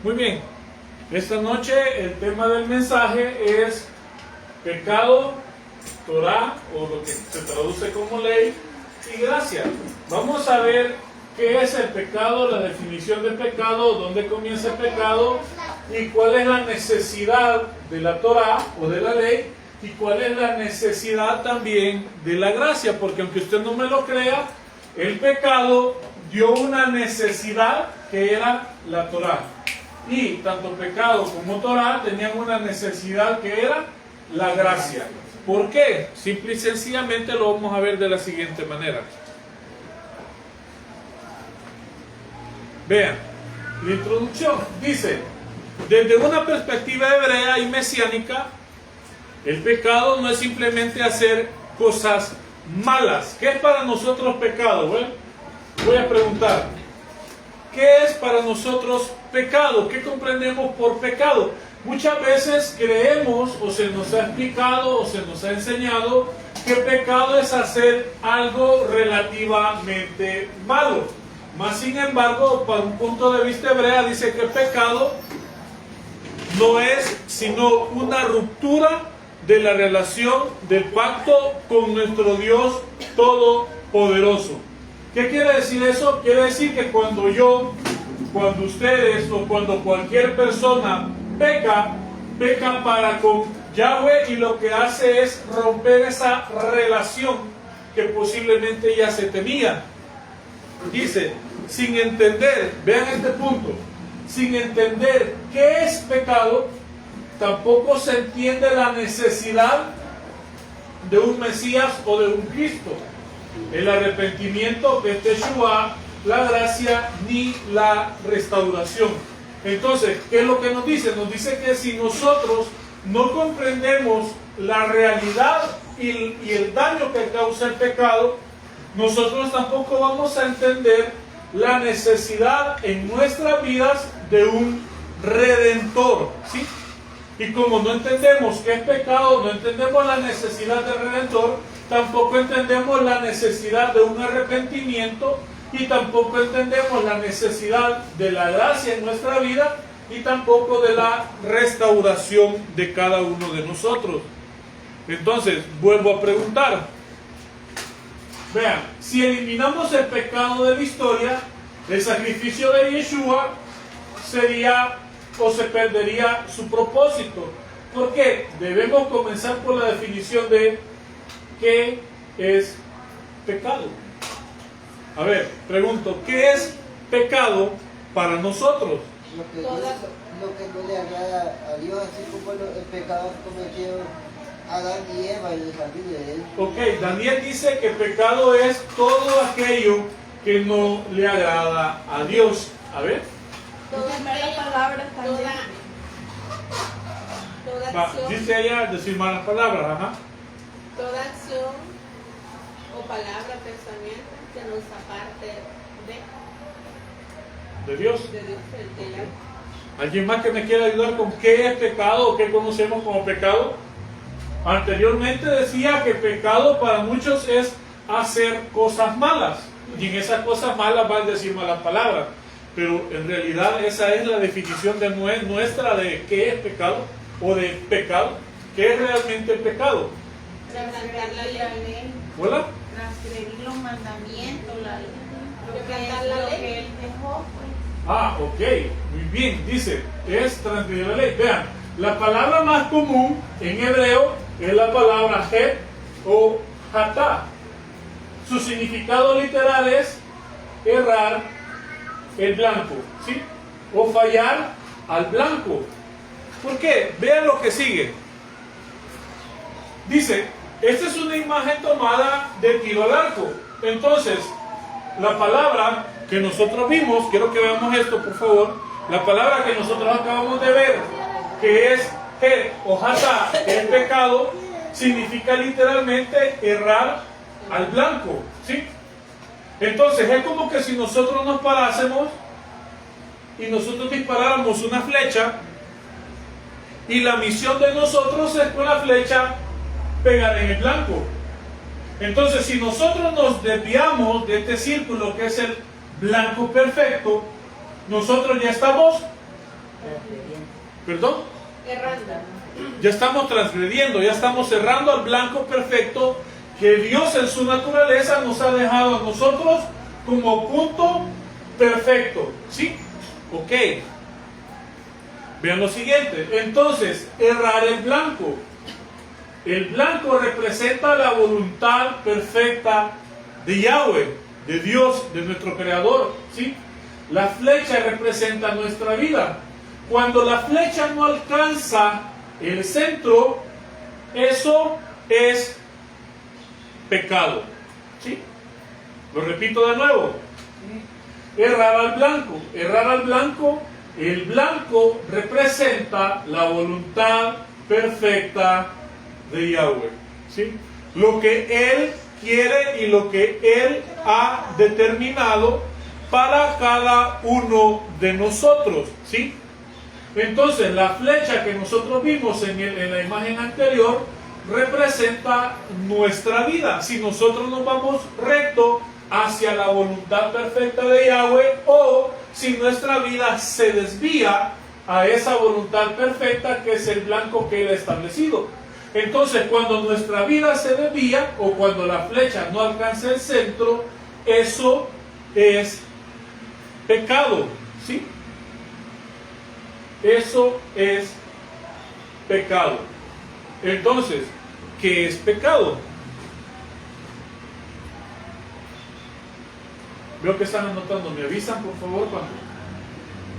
Muy bien, esta noche el tema del mensaje es pecado, Torah, o lo que se traduce como ley, y gracia. Vamos a ver qué es el pecado, la definición del pecado, dónde comienza el pecado, y cuál es la necesidad de la Torah o de la ley, y cuál es la necesidad también de la gracia, porque aunque usted no me lo crea, el pecado dio una necesidad que era la Torah. Y tanto pecado como Torah tenían una necesidad que era la gracia. ¿Por qué? Simple y sencillamente lo vamos a ver de la siguiente manera. Vean, la introducción dice: desde una perspectiva hebrea y mesiánica, el pecado no es simplemente hacer cosas malas. ¿Qué es para nosotros pecado? Bueno, voy a preguntar, ¿qué es para nosotros pecado? ¿Qué comprendemos por pecado? Muchas veces creemos, o se nos ha explicado, o se nos ha enseñado, que pecado es hacer algo relativamente malo. Mas sin embargo, para un punto de vista hebrea, dice que pecado no es sino una ruptura de la relación del pacto con nuestro Dios Todopoderoso. ¿Qué quiere decir eso? Quiere decir que cuando ustedes o cuando cualquier persona peca para con Yahweh, y lo que hace es romper esa relación que posiblemente ya se tenía. Dice, sin entender, vean este punto, sin entender qué es pecado, tampoco se entiende la necesidad de un Mesías o de un Cristo, el arrepentimiento de Teshuvah, la gracia ni la restauración. Entonces, ¿qué es lo que nos dice? Nos dice que si nosotros no comprendemos la realidad y el daño que causa el pecado, nosotros tampoco vamos a entender la necesidad en nuestras vidas de un redentor, ¿sí? Y como no entendemos qué es pecado, no entendemos la necesidad del redentor, tampoco entendemos la necesidad de un arrepentimiento, y tampoco entendemos la necesidad de la gracia en nuestra vida, y tampoco de la restauración de cada uno de nosotros. Entonces, vuelvo a preguntar. Vean, si eliminamos el pecado de la historia, el sacrificio de Yeshua sería o se perdería su propósito. ¿Por qué? Debemos comenzar por la definición de qué es pecado. A ver, pregunto, ¿qué es pecado para nosotros? Lo que no le agrada a Dios, así como el pecado cometido Adán y Eva en el jardín de Edén. Ok, Daniel dice que pecado es todo aquello que no le agrada a Dios. A ver. Todas malas palabras también. Toda acción, dice ella decir malas palabras, ajá. toda acción o palabra, pensamiento que nos aparte ¿De Dios? de Dios, de Yahweh. ¿Alguien más que me quiera ayudar con qué es pecado o qué conocemos como pecado? Anteriormente decía que pecado para muchos es hacer cosas malas, y en esas cosas malas va a decir malas palabras, pero en realidad esa es la definición de nuestra de qué es pecado o de pecado. ¿Qué es realmente el pecado? Transgredir la ley, ¿Hola? Transgredir los mandamientos, lo quebrantar la ley. que él dejó, pues. Ah, ok, muy bien, dice, es transgredir la ley. Vean, la palabra más común en hebreo es la palabra het o hatá. Su significado literal es errar el blanco, ¿sí? O fallar al blanco. ¿Por qué? Vean lo que sigue. Dice, esta es una imagen tomada de tiro al arco. Entonces, la palabra que nosotros vimos, quiero que veamos esto por favor, la palabra que nosotros acabamos de ver, que es het o hatá, que es pecado, significa literalmente errar al blanco, ¿sí? Entonces es como que si nosotros nos parásemos y nosotros disparáramos una flecha, y la misión de nosotros es con la flecha pegar en el blanco. Entonces, si nosotros nos desviamos de este círculo que es el blanco perfecto, nosotros ya estamos, perdón, Errando. ya estamos transgrediendo, ya estamos cerrando al blanco perfecto que Dios en su naturaleza nos ha dejado a nosotros como punto perfecto. ¿Sí? Ok. Vean lo siguiente. Entonces, errar el blanco. El blanco representa la voluntad perfecta de Yahweh, de Dios, de nuestro Creador. ¿Sí? La flecha representa nuestra vida. Cuando la flecha no alcanza el centro, eso es pecado. ¿Sí? Lo repito de nuevo. Errar al blanco. Errar al blanco. El blanco representa la voluntad perfecta de Yahweh. ¿Sí? Lo que Él quiere y lo que Él ha determinado para cada uno de nosotros. ¿Sí? Entonces, la flecha que nosotros vimos en la imagen anterior representa nuestra vida. Si nosotros nos vamos recto hacia la voluntad perfecta de Yahweh, o si nuestra vida se desvía a esa voluntad perfecta que es el blanco que Él ha establecido. Entonces, cuando nuestra vida se desvía o cuando la flecha no alcanza el centro, eso es pecado. ¿Sí? Eso es pecado. Entonces, ¿qué es pecado? Veo que están anotando. ¿Me avisan, por favor,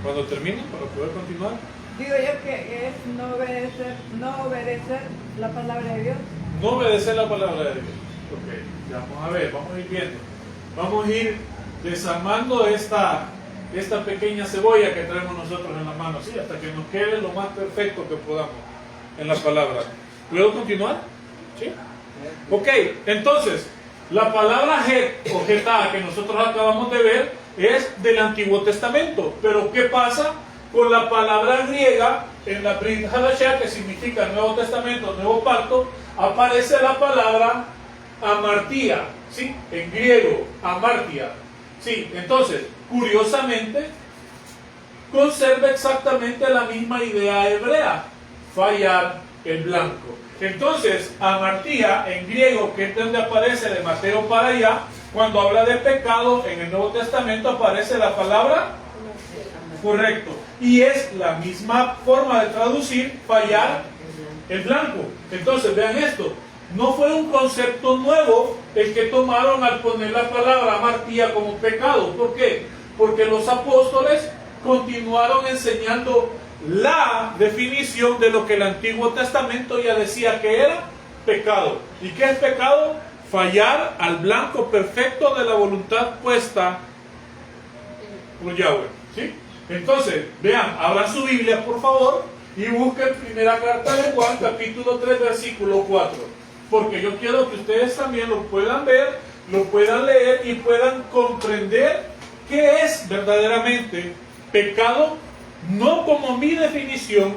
cuando terminen para poder continuar? Digo yo que es no obedecer la palabra de Dios. No obedecer la palabra de Dios. Ok, ya vamos a ver, vamos a ir viendo. Vamos a ir desarmando esta pequeña cebolla que traemos nosotros en la mano, ¿sí? Hasta que nos quede lo más perfecto que podamos en la palabra. ¿Puedo continuar? ¿Sí? Ok, entonces, la palabra het o getá que nosotros acabamos de ver es del Antiguo Testamento. Pero ¿qué pasa con la palabra griega en la Brit Hadashah, que significa Nuevo Testamento, Nuevo Pacto? Aparece la palabra amartía, ¿sí? En griego, amartía. Sí, entonces, curiosamente, conserva exactamente la misma idea hebrea, fallar el blanco. Entonces, amartía en griego, que es donde aparece de Mateo para allá, cuando habla de pecado en el Nuevo Testamento aparece la palabra correcto. Y es la misma forma de traducir fallar el blanco. Entonces, vean esto. No fue un concepto nuevo el que tomaron al poner la palabra amartía como pecado. ¿Por qué? Porque los apóstoles continuaron enseñando la definición de lo que el Antiguo Testamento ya decía que era pecado. ¿Y qué es pecado? Fallar al blanco perfecto de la voluntad puesta por Yahweh. ¿Sí? Entonces, vean, abran su Biblia por favor y busquen primera carta de Juan, capítulo 3, versículo 4. Porque yo quiero que ustedes también lo puedan ver, lo puedan leer y puedan comprender qué es verdaderamente pecado, no como mi definición,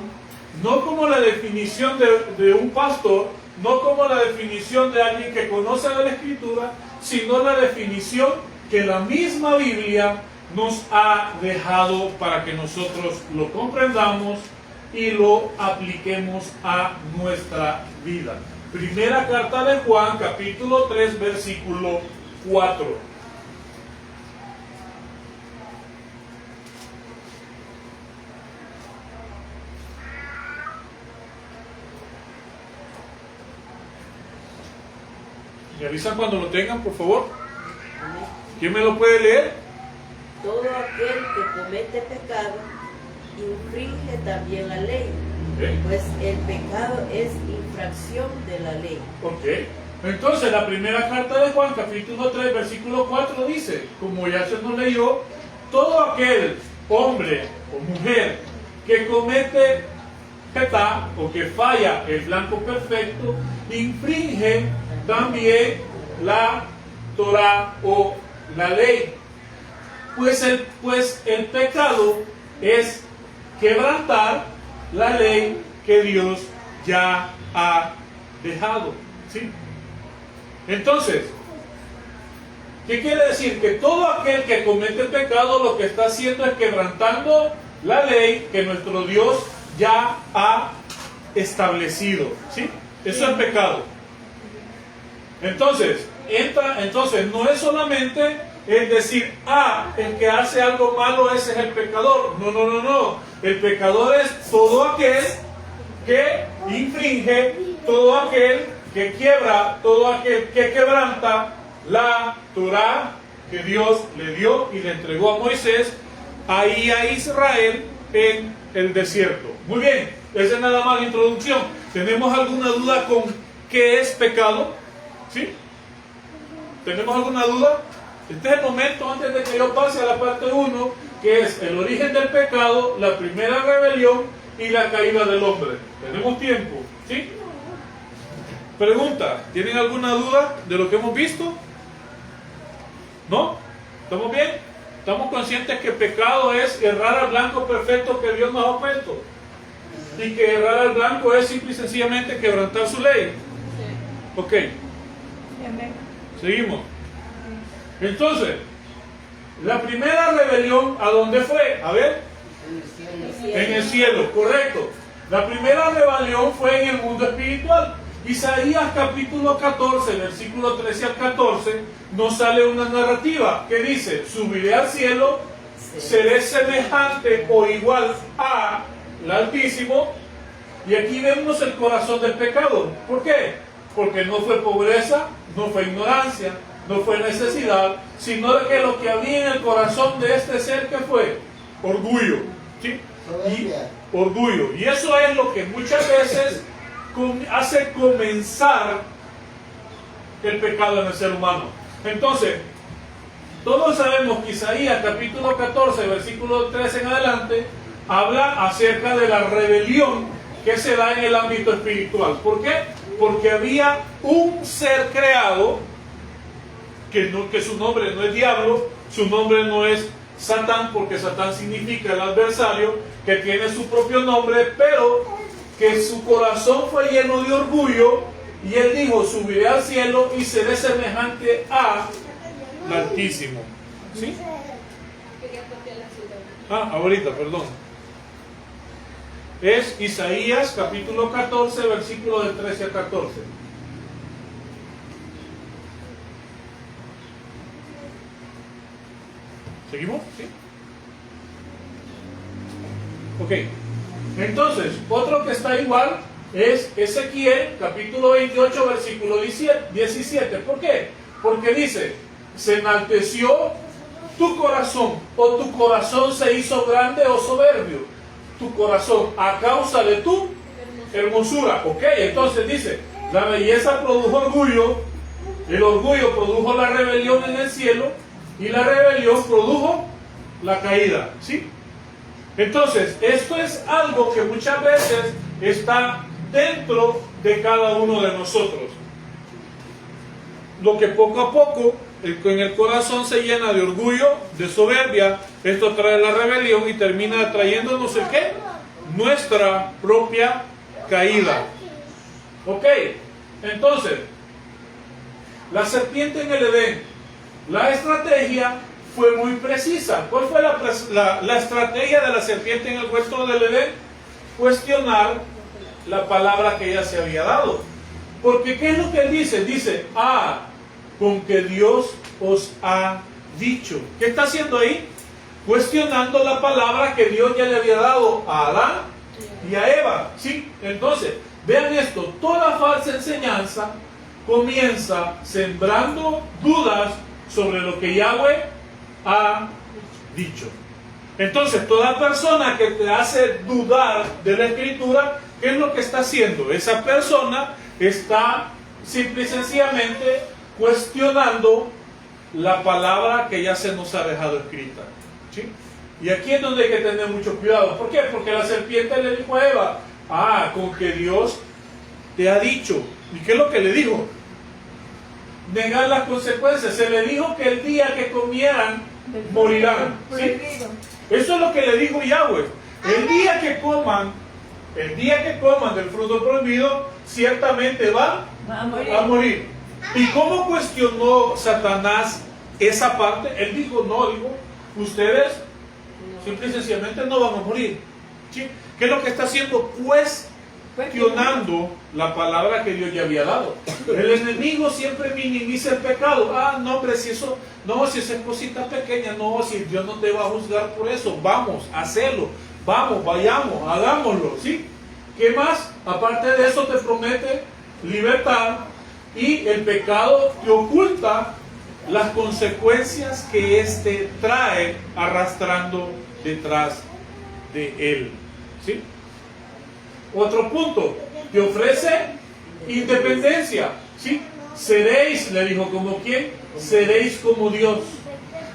no como la definición de un pastor, no como la definición de alguien que conoce de la Escritura, sino la definición que la misma Biblia nos ha dejado para que nosotros lo comprendamos y lo apliquemos a nuestra vida. Primera carta de Juan, capítulo 3, versículo 4. ¿Me avisan cuando lo tengan, por favor? ¿Quién me lo puede leer? Todo aquel que comete pecado infringe también la ley, pues el pecado es infracción de la ley. Ok. Entonces, la primera carta de Juan, capítulo 3, versículo 4 dice, como ya se nos leyó, todo aquel hombre o mujer que comete pecado o que falla el blanco perfecto, infringe también la Torah o la ley. Pues el pecado es quebrantar la ley que Dios ya ha dejado. ¿Sí? Entonces, ¿Qué quiere decir? Que todo aquel que comete pecado lo que está haciendo es quebrantando la ley que nuestro Dios ya ha establecido. ¿Sí? Eso es pecado. Entonces no es solamente el decir, el que hace algo malo ese es el pecador. No. El pecador es todo aquel que infringe, todo aquel que quiebra, todo aquel que quebranta la Torá que Dios le dio y le entregó a Moisés ahí a Israel en el desierto. Muy bien, esa es nada más la introducción. ¿Tenemos alguna duda con qué es pecado? ¿Sí? ¿Tenemos alguna duda? Este es el momento antes de que yo pase a la parte 1, que es el origen del pecado, la primera rebelión y la caída del hombre. Tenemos tiempo, ¿sí? Pregunta, ¿tienen alguna duda de lo que hemos visto? ¿No? ¿Estamos bien? ¿Estamos conscientes que pecado es errar al blanco perfecto que Dios nos ha puesto? Y que errar al blanco es simple y sencillamente quebrantar su ley. Ok. Seguimos. Entonces, la primera rebelión, ¿a dónde fue? A ver. En el cielo, correcto. La primera rebelión fue en el mundo espiritual. Isaías capítulo 14, versículo 13 al 14, nos sale una narrativa que dice, subiré al cielo, seré semejante o igual al Altísimo. Y aquí vemos el corazón del pecado. ¿Por qué? Porque no fue pobreza, no fue ignorancia, no fue necesidad, sino que lo que había en el corazón de este ser, que fue orgullo. ¿Sí? Orgullo. Y eso es lo que muchas veces hace comenzar el pecado en el ser humano. Entonces, todos sabemos que Isaías capítulo 14, versículo 13 en adelante, habla acerca de la rebelión que se da en el ámbito espiritual. ¿Por qué? Porque había un ser creado que su nombre no es diablo, su nombre no es Satán, porque Satán significa el adversario, que tiene su propio nombre, pero que su corazón fue lleno de orgullo, y él dijo, subiré al cielo y seré semejante al Altísimo. ¿Sí? Ahorita, perdón. Es Isaías capítulo 14, versículos del 13 al 14. ¿Seguimos? ¿Sí? Ok. Entonces, otro que está igual es Ezequiel, capítulo 28, versículo 17. ¿Por qué? Porque dice, se enalteció tu corazón, o tu corazón se hizo grande o soberbio. Tu corazón a causa de tu hermosura. Ok, entonces dice, la belleza produjo orgullo, el orgullo produjo la rebelión en el cielo, y la rebelión produjo la caída. ¿Sí? Entonces, esto es algo que muchas veces está dentro de cada uno de nosotros. Lo que poco a poco en el corazón se llena de orgullo, de soberbia, esto trae la rebelión y termina trayéndonos ¿el qué? Nuestra propia caída. Ok, entonces, la serpiente en el Edén, la estrategia fue muy precisa. ¿Cuál fue la estrategia de la serpiente en el huerto del Edén? Cuestionar la palabra que ella se había dado. Porque ¿qué es lo que él dice? Dice, con que Dios os ha dicho. ¿Qué está haciendo ahí? Cuestionando la palabra que Dios ya le había dado a Adán y a Eva. ¿Sí? Entonces, vean esto, toda falsa enseñanza comienza sembrando dudas sobre lo que Yahweh ha dicho. Entonces, toda persona que te hace dudar de la Escritura, ¿qué es lo que está haciendo? Esa persona está simple y sencillamente cuestionando la palabra que ya se nos ha dejado escrita. ¿Sí? Y aquí es donde hay que tener mucho cuidado. ¿Por qué? Porque la serpiente le dijo a Eva, con que Dios te ha dicho. ¿Y qué es lo que le dijo? Negar las consecuencias. Se le dijo que el día que comieran morirán. ¿Sí? Eso es lo que le dijo Yahweh. El día que coman del fruto prohibido, ciertamente van a morir. ¿Y cómo cuestionó Satanás esa parte, él dijo, ustedes simple y sencillamente no van a morir. ¿Sí? ¿Qué es lo que está haciendo? Cuestionando la palabra que Dios ya había dado. El enemigo siempre minimiza el pecado. No, hombre, si esa es cosita pequeña, no, si Dios no te va a juzgar por eso, vamos a hacerlo, vamos, vayamos, hagámoslo, ¿sí? ¿Qué más? Aparte de eso te promete libertad, y el pecado te oculta las consecuencias que éste trae arrastrando detrás de él, ¿sí? Otro punto, te ofrece independencia, ¿sí? Seréis, le dijo, ¿como quién? Seréis como Dios.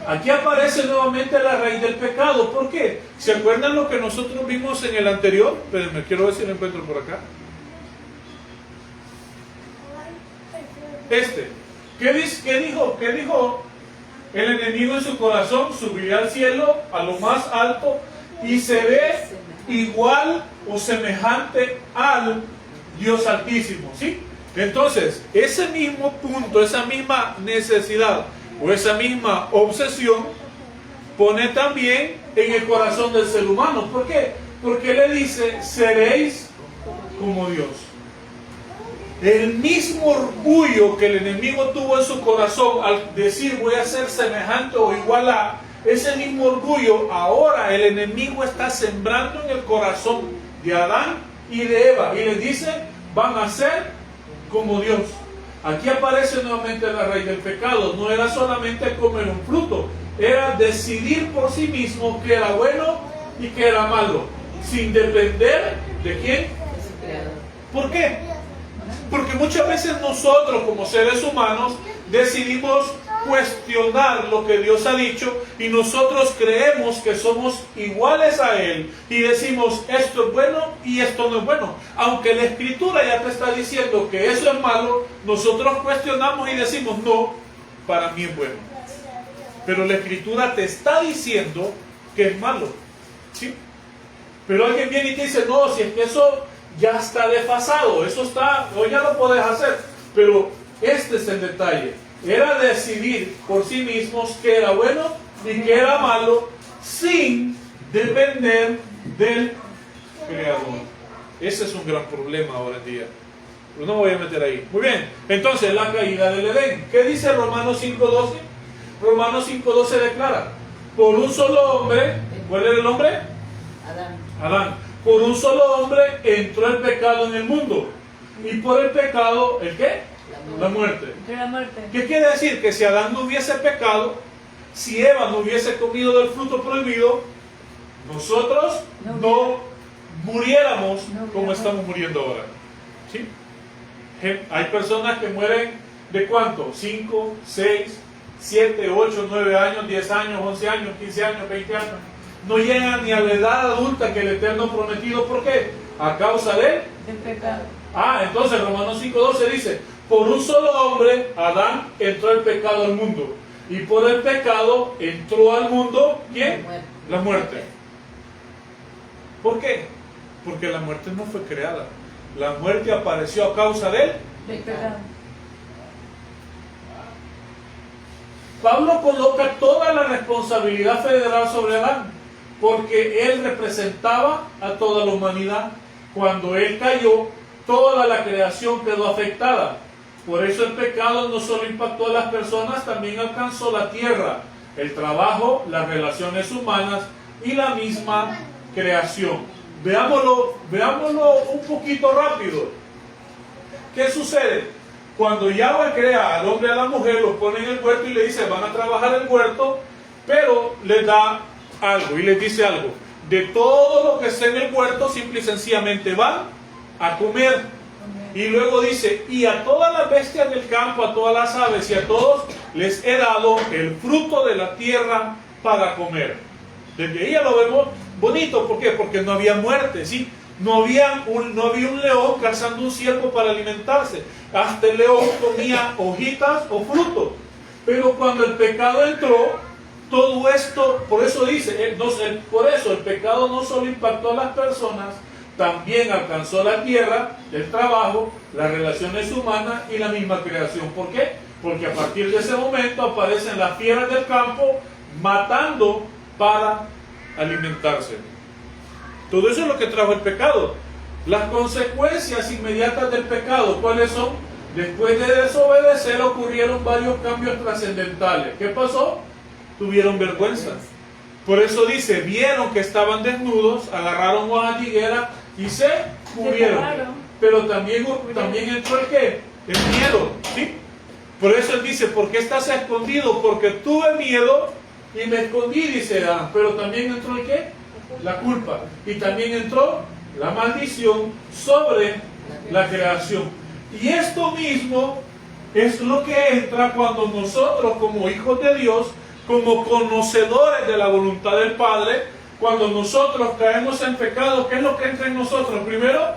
Aquí aparece nuevamente la raíz del pecado. ¿Por qué? ¿Se acuerdan lo que nosotros vimos en el anterior? Espérenme, quiero ver si lo encuentro por acá. ¿Qué dijo el enemigo en su corazón? Subiré al cielo, a lo más alto, y seré igual o semejante al Dios Altísimo, ¿sí? Entonces, ese mismo punto, esa misma necesidad o esa misma obsesión pone también en el corazón del ser humano. ¿Por qué? Porque le dice, seréis como Dios. El mismo orgullo que el enemigo tuvo en su corazón al decir voy a ser semejante o igual a, ese mismo orgullo ahora el enemigo está sembrando en el corazón de Adán y de Eva, y les dice, van a ser como Dios. Aquí aparece nuevamente la raíz del pecado. No era solamente comer un fruto, era decidir por sí mismo que era bueno y que era malo, sin depender de quién. ¿Por qué? Porque muchas veces nosotros como seres humanos decidimos cuestionar lo que Dios ha dicho, y nosotros creemos que somos iguales a Él y decimos esto es bueno y esto no es bueno. Aunque la Escritura ya te está diciendo que eso es malo, nosotros cuestionamos y decimos no, para mí es bueno. Pero la Escritura te está diciendo que es malo, ¿sí? Pero alguien viene y te dice no, si es que eso ya está desfasado, eso está, o ya lo puedes hacer. Pero este es el detalle. Era decidir por sí mismos qué era bueno y qué era malo, sin depender del Creador. Ese es un gran problema ahora en día. Pero no me voy a meter ahí. Muy bien, entonces la caída del Edén. ¿Qué dice Romanos 5.12? Romanos 5.12 declara, por un solo hombre, ¿cuál era el hombre? Adán. Por un solo hombre entró el pecado en el mundo. Y por el pecado, ¿el qué? La muerte. ¿Qué quiere decir? Que si Adán no hubiese pecado, si Eva no hubiese comido del fruto prohibido, nosotros no muriéramos como estamos muriendo ahora. ¿Sí? Hay personas que mueren ¿de cuánto? 5, 6, 7, 8, 9 años, 10 años, 11 años, 15 años, 20 años. No llegan ni a la edad adulta que el Eterno ha prometido. ¿Por qué? A causa del pecado. Entonces Romanos 5.12 dice, por un solo hombre, Adán, entró el pecado al mundo. Y por el pecado entró al mundo, ¿quién? La muerte. ¿Por qué? Porque la muerte no fue creada. La muerte apareció a causa del pecado. Pablo coloca toda la responsabilidad federal sobre Adán, porque él representaba a toda la humanidad. Cuando él cayó, toda la creación quedó afectada. Por eso el pecado no solo impactó a las personas, también alcanzó la tierra, el trabajo, las relaciones humanas y la misma creación. Veámoslo un poquito rápido. ¿Qué sucede? Cuando Yahweh crea al hombre y a la mujer, los pone en el huerto y le dice, van a trabajar el huerto, pero les da algo y les dice algo. De todo lo que esté en el huerto, simple y sencillamente van a comer. Y luego dice, y a todas las bestias del campo, a todas las aves y a todos, les he dado el fruto de la tierra para comer. Desde ahí ya lo vemos bonito. ¿Por qué? Porque no había muerte, ¿sí? No había un león cazando un ciervo para alimentarse. Hasta el león comía hojitas o frutos. Pero cuando el pecado entró, todo esto, por eso dice, por eso el pecado no solo impactó a las personas, también alcanzó la tierra, el trabajo, las relaciones humanas y la misma creación. ¿Por qué? Porque a partir de ese momento aparecen las fieras del campo matando para alimentarse. Todo eso es lo que trajo el pecado. Las consecuencias inmediatas del pecado, ¿cuáles son? Después de desobedecer ocurrieron varios cambios trascendentales. ¿Qué pasó? Tuvieron vergüenza. Por eso dice, vieron que estaban desnudos, agarraron hojas de higuera y se cubrieron. Pero también entró el ¿qué? El miedo, ¿sí? Por eso él dice, ¿por qué estás escondido? Porque tuve miedo y me escondí, dice Adán. Pero también entró el ¿qué? La culpa. Y también entró la maldición sobre la creación. Y esto mismo es lo que entra cuando nosotros, como hijos de Dios, como conocedores de la voluntad del Padre, cuando nosotros caemos en pecado, ¿qué es lo que entra en nosotros? Primero,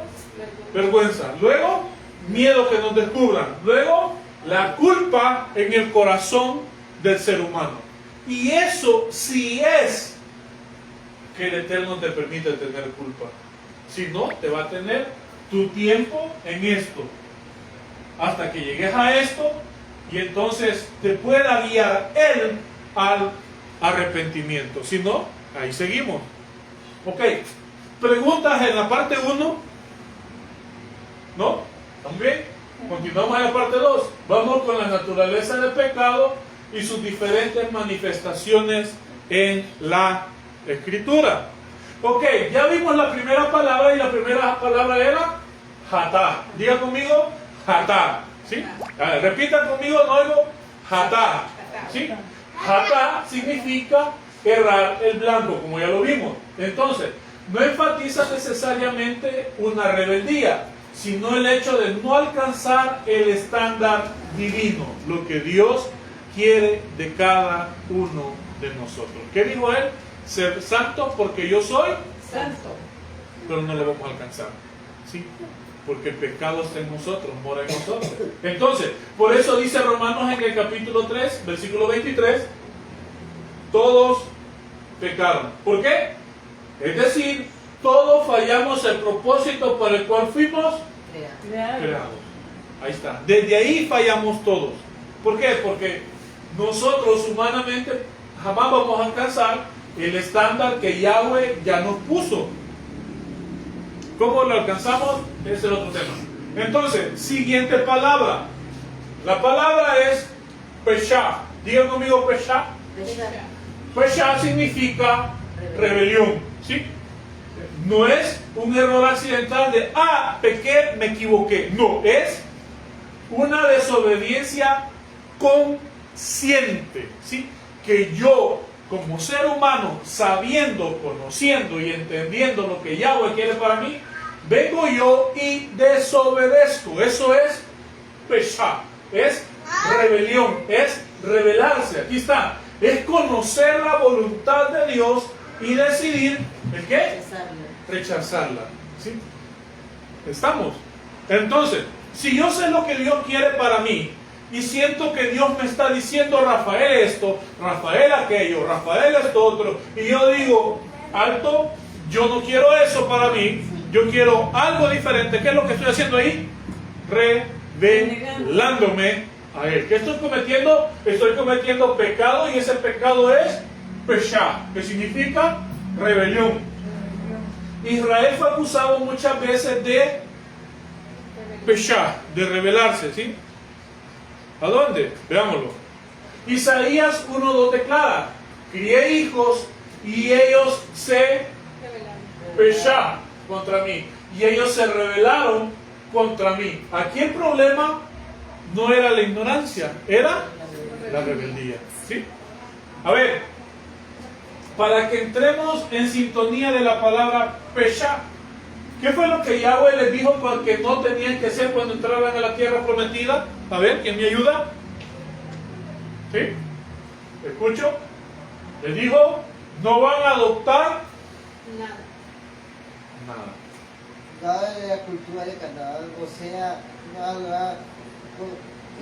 vergüenza. Luego, miedo que nos descubran. Luego, la culpa en el corazón del ser humano. Y eso sí es que el Eterno te permite tener culpa. Si no, te va a tener tu tiempo en esto. Hasta que llegues a esto y entonces te pueda guiar Él al arrepentimiento. Si no, ahí seguimos. Ok. Preguntas en la parte 1. ¿No? ¿También? Continuamos en la parte 2. Vamos con la naturaleza del pecado y sus diferentes manifestaciones en la Escritura. Ok, ya vimos la primera palabra y la primera palabra era hatá. Diga conmigo, hatá. ¿Sí? Repita conmigo, no oigo, hatá. ¿Sí? Hatá significa errar el blanco, como ya lo vimos. Entonces, no enfatiza necesariamente una rebeldía, sino el hecho de no alcanzar el estándar divino, lo que Dios quiere de cada uno de nosotros. ¿Qué dijo él? Ser santo porque yo soy santo. Pero no lo vamos a alcanzar. ¿Sí? Porque el pecado está en nosotros, mora en nosotros. Entonces, por eso dice Romanos en el capítulo 3, versículo 23, todos pecaron. ¿Por qué? Es decir, todos fallamos el propósito para el cual fuimos creados. Ahí está. Desde ahí fallamos todos. ¿Por qué? Porque nosotros humanamente jamás vamos a alcanzar el estándar que Yahweh ya nos puso. ¿Cómo lo alcanzamos? Ese es el otro tema. Entonces, siguiente palabra. La palabra es Pesha. Digan conmigo Pesha. Pesha significa rebelión. ¿Sí? No es un error accidental de, pequé, me equivoqué. No, es una desobediencia consciente. ¿Sí? Que yo, como ser humano, sabiendo, conociendo y entendiendo lo que Yahweh quiere para mí, vengo yo y desobedezco. Eso es Pesha, es rebelión, es rebelarse. Aquí está, es conocer la voluntad de Dios y decidir, ¿el qué? Rechazarla. ¿Sí? ¿Estamos? Entonces, si yo sé lo que Dios quiere para mí, y siento que Dios me está diciendo, Rafael esto, Rafael aquello, Rafael esto otro, y yo digo, alto, yo no quiero eso para mí, yo quiero algo diferente. ¿Qué es lo que estoy haciendo ahí? Revelándome a Él. ¿Qué estoy cometiendo? Estoy cometiendo pecado, y ese pecado es Pesha, que significa rebelión. Israel fue acusado muchas veces de Pesha, de rebelarse, ¿sí? ¿A dónde? Veámoslo. Isaías 1:2 declara, crié hijos y ellos se Pesha contra mí, y ellos se rebelaron contra mí. Aquí el problema no era la ignorancia, era la rebeldía. ¿Sí? A ver, para que entremos en sintonía de la palabra Pesha, ¿qué fue lo que Yahweh les dijo que no tenían que hacer cuando entraban a la tierra prometida? A ver, ¿quién me ayuda? ¿Sí? ¿Escucho? Les dijo, no van a adoptar nada. Nada de la cultura de Canaán, o sea, no habrá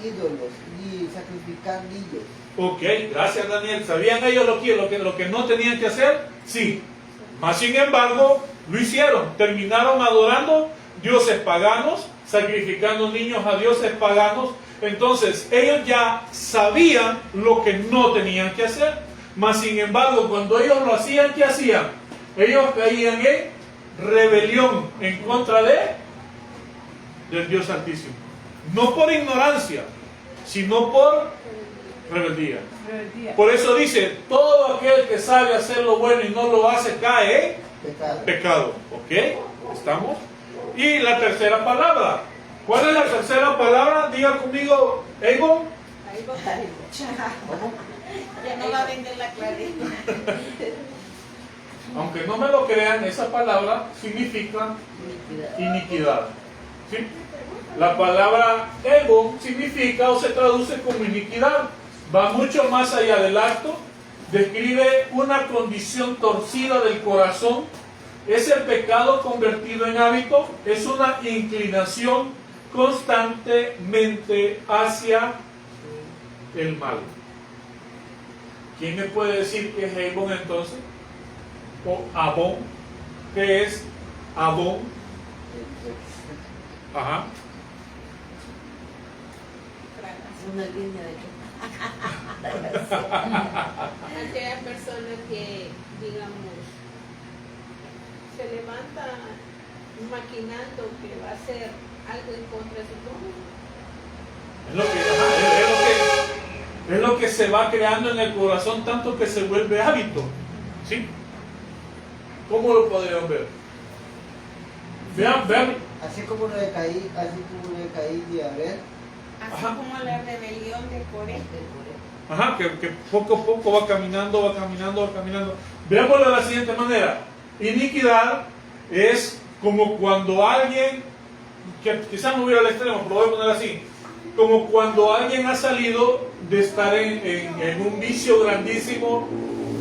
ídolos, ni sacrificar niños. Ok, gracias Daniel. ¿Sabían ellos lo que no tenían que hacer? Sí. Mas sin embargo, lo hicieron. Terminaron adorando dioses paganos, sacrificando niños a dioses paganos. Entonces ellos ya sabían lo que no tenían que hacer, mas sin embargo cuando ellos lo hacían, ¿qué hacían? Ellos caían en rebelión en contra del Dios Altísimo, no por ignorancia, sino por rebeldía. Por eso dice, todo aquel que sabe hacer lo bueno y no lo hace cae en pecado. ¿Ok? ¿Estamos? Y la tercera palabra. ¿Cuál es la tercera palabra? Diga conmigo, Egon. Ya no va a vender la clarita. Aunque no me lo crean, esa palabra significa iniquidad. ¿Sí? La palabra Egon significa o se traduce como iniquidad. Va mucho más allá del acto. Describe una condición torcida del corazón. Es el pecado convertido en hábito. Es una inclinación constantemente hacia el mal. ¿Quién me puede decir qué es Egon entonces? O Abón. ¿Qué es Abón? Ajá. Una línea de Aquella persona que, digamos, se levanta maquinando que va a hacer algo en contra de su prójimo. Es lo que se va creando en el corazón, tanto que se vuelve hábito. ¿Sí? ¿Cómo lo podrían ver? Vean. Así como lo de Caín y Abel. Así Ajá. como la rebelión de Coré. Ajá, que poco a poco va caminando. Veámoslo de la siguiente manera. Iniquidad es como cuando alguien, que quizás no hubiera al extremo, pero lo voy a poner así, como cuando alguien ha salido de estar en un vicio grandísimo,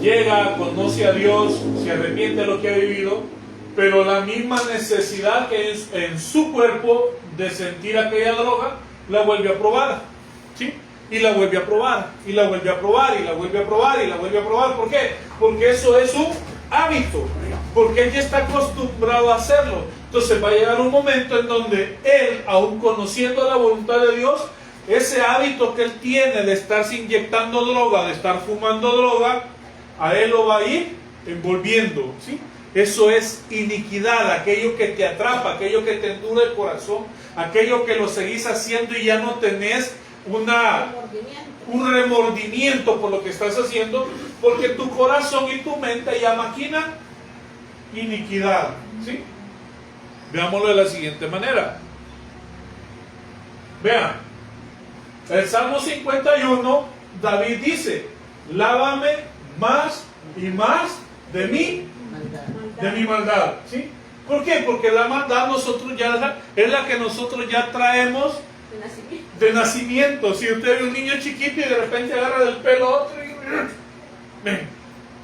llega, conoce a Dios, se arrepiente de lo que ha vivido, pero la misma necesidad que es en su cuerpo de sentir aquella droga, la vuelve a probar, ¿sí? Y la vuelve a probar, y la vuelve a probar, y la vuelve a probar, y la vuelve a probar. ¿Por qué? Porque eso es un hábito, porque él ya está acostumbrado a hacerlo. Entonces va a llegar un momento en donde él, aun conociendo la voluntad de Dios, ese hábito que él tiene de estarse inyectando droga, de estar fumando droga, a él lo va a ir envolviendo, ¿sí? Eso es iniquidad, aquello que te atrapa, aquello que te endura el corazón, aquello que lo seguís haciendo y ya no tenés un remordimiento por lo que estás haciendo, porque tu corazón y tu mente ya maquinan iniquidad, ¿sí? Veámoslo de la siguiente manera. Vean, el Salmo 51, David dice, lávame más y más de mi maldad, ¿sí? ¿Por qué? Porque la maldad nosotros ya es la que nosotros ya traemos de nacimiento. Si usted ve un niño chiquito y de repente agarra del pelo a otro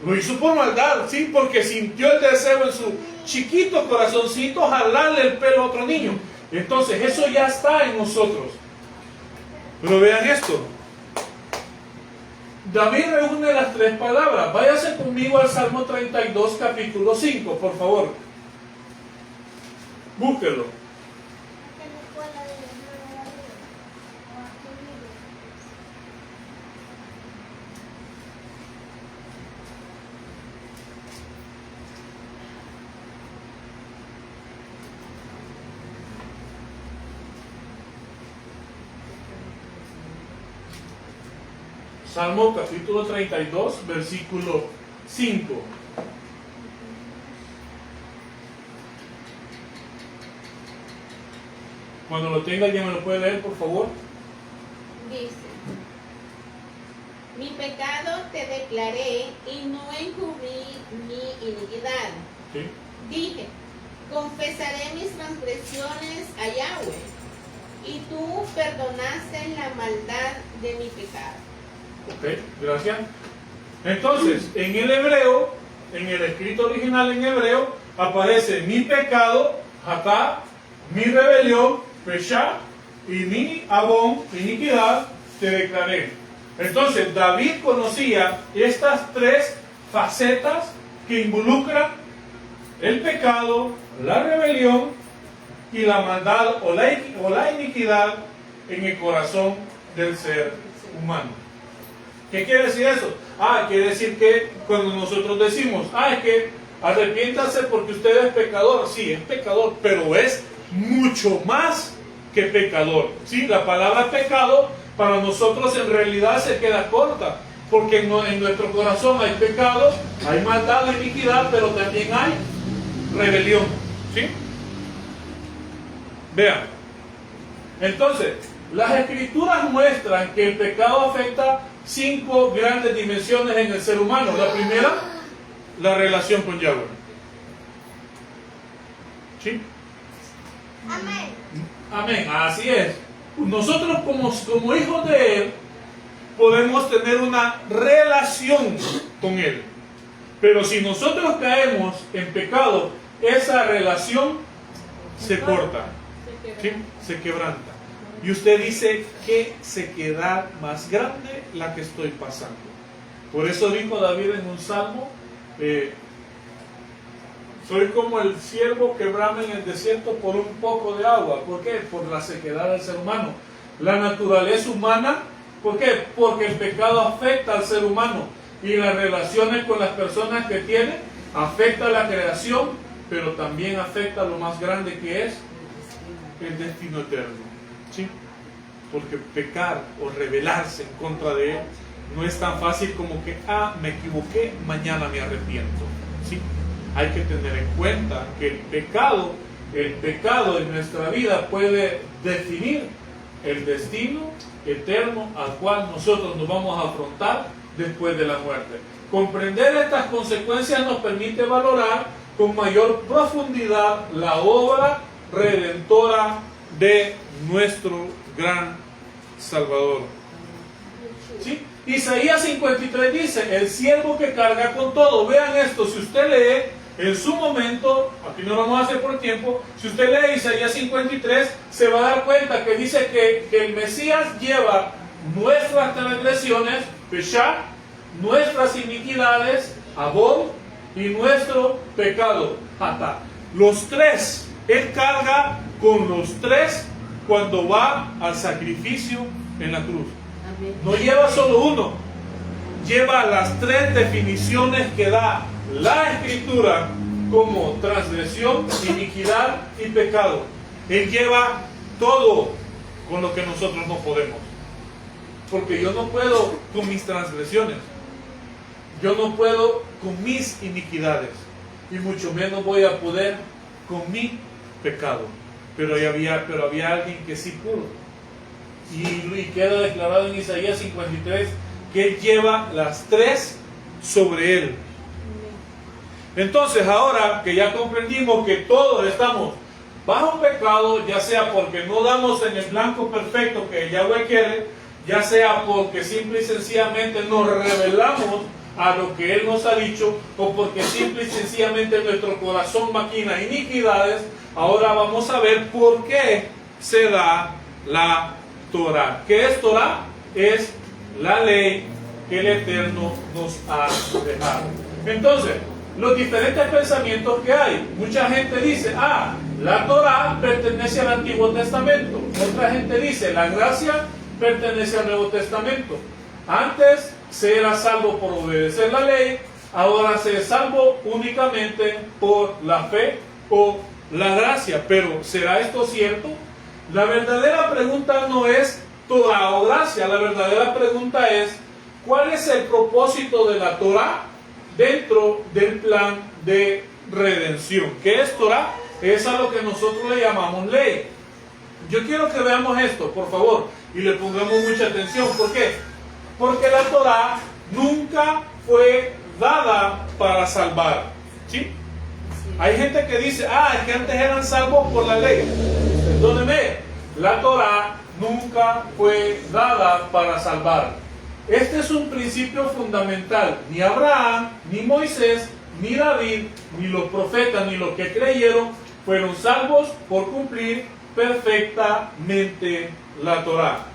lo hizo por maldad, ¿sí? Porque sintió el deseo en su chiquito corazoncito jalarle el pelo a otro niño. Entonces eso ya está en nosotros. Pero vean esto. David reúne las tres palabras. Váyase conmigo al Salmo 32, capítulo 5, por favor. Búsquelo. Salmo capítulo 32, versículo 5. Cuando lo tenga, ¿alguien me lo puede leer, por favor? Dice, mi pecado te declaré y no encubrí mi iniquidad. ¿Sí? Dije, confesaré mis transgresiones a Yahweh, y tú perdonaste la maldad de mi pecado. Ok, gracias. Entonces, en el hebreo, en el escrito original en hebreo, aparece mi pecado, hatá, mi rebelión, pesha, y mi abón, iniquidad, te declaré. Entonces, David conocía estas tres facetas que involucran el pecado, la rebelión y la maldad o la iniquidad en el corazón del ser humano. ¿Qué quiere decir eso? Quiere decir que cuando nosotros decimos, es que arrepiéntase porque usted es pecador. Sí, es pecador, pero es mucho más que pecador. Sí, la palabra pecado para nosotros en realidad se queda corta, porque en nuestro corazón hay pecado, hay maldad, hay iniquidad, pero también hay rebelión. ¿Sí? Vean. Entonces, las escrituras muestran que el pecado afecta 5 grandes dimensiones en el ser humano. La primera, la relación con Yahweh. ¿Sí? Amén. Amén, así es. Nosotros como hijos de Él podemos tener una relación con Él. Pero si nosotros caemos en pecado, esa relación se corta, ¿sí? Se quebranta. Y usted dice que sequedad más grande la que estoy pasando. Por eso dijo David en un salmo, soy como el ciervo que brama en el desierto por un poco de agua. ¿Por qué? Por la sequedad del ser humano. La naturaleza humana, ¿por qué? Porque el pecado afecta al ser humano. Y las relaciones con las personas que tiene afecta a la creación, pero también afecta a lo más grande que es el destino eterno. ¿Sí? Porque pecar o rebelarse en contra de Él no es tan fácil como que, me equivoqué, mañana me arrepiento. ¿Sí? Hay que tener en cuenta que el pecado en nuestra vida puede definir el destino eterno al cual nosotros nos vamos a afrontar después de la muerte. Comprender estas consecuencias nos permite valorar con mayor profundidad la obra redentora de nuestro gran Salvador. ¿Sí? Isaías 53 dice, el siervo que carga con todo. Vean esto, si usted lee en su momento, aquí no lo vamos a hacer por tiempo, si usted lee Isaías 53, se va a dar cuenta que dice que el Mesías lleva nuestras transgresiones, Peshá, nuestras iniquidades, Abod, y nuestro pecado, Hatá. Los tres, Él carga con los tres cuando va al sacrificio en la cruz. Amén. No lleva solo uno, lleva las tres definiciones que da la Escritura como transgresión, iniquidad y pecado. Él lleva todo con lo que nosotros no podemos. Porque yo no puedo con mis transgresiones, yo no puedo con mis iniquidades, y mucho menos voy a poder con mi pecado. Pero había alguien que sí pudo. Y queda declarado en Isaías 53 que Él lleva las tres sobre Él. Entonces, ahora que ya comprendimos que todos estamos bajo pecado, ya sea porque no damos en el blanco perfecto que Yahweh quiere, ya sea porque simple y sencillamente nos rebelamos a lo que Él nos ha dicho, o porque simple y sencillamente nuestro corazón maquina iniquidades, ahora vamos a ver por qué se da la Torah. ¿Qué es Torah? Es la ley que el Eterno nos ha dejado. Entonces, los diferentes pensamientos que hay. Mucha gente dice, la Torah pertenece al Antiguo Testamento. Otra gente dice, la gracia pertenece al Nuevo Testamento. Antes se era salvo por obedecer la ley, ahora se es salvo únicamente por la fe o la gracia. Pero ¿será esto cierto? La verdadera pregunta no es Torah o gracia, la verdadera pregunta es ¿cuál es el propósito de la Torah dentro del plan de redención? ¿Qué es Torah? Es a lo que nosotros le llamamos ley. Yo quiero que veamos esto, por favor, y le pongamos mucha atención. ¿Por qué? Porque la Torah nunca fue dada para salvar. ¿Sí? Hay gente que dice, es que antes eran salvos por la ley. Perdóneme, la Torah nunca fue dada para salvar. Este es un principio fundamental. Ni Abraham, ni Moisés, ni David, ni los profetas, ni los que creyeron, fueron salvos por cumplir perfectamente la Torah.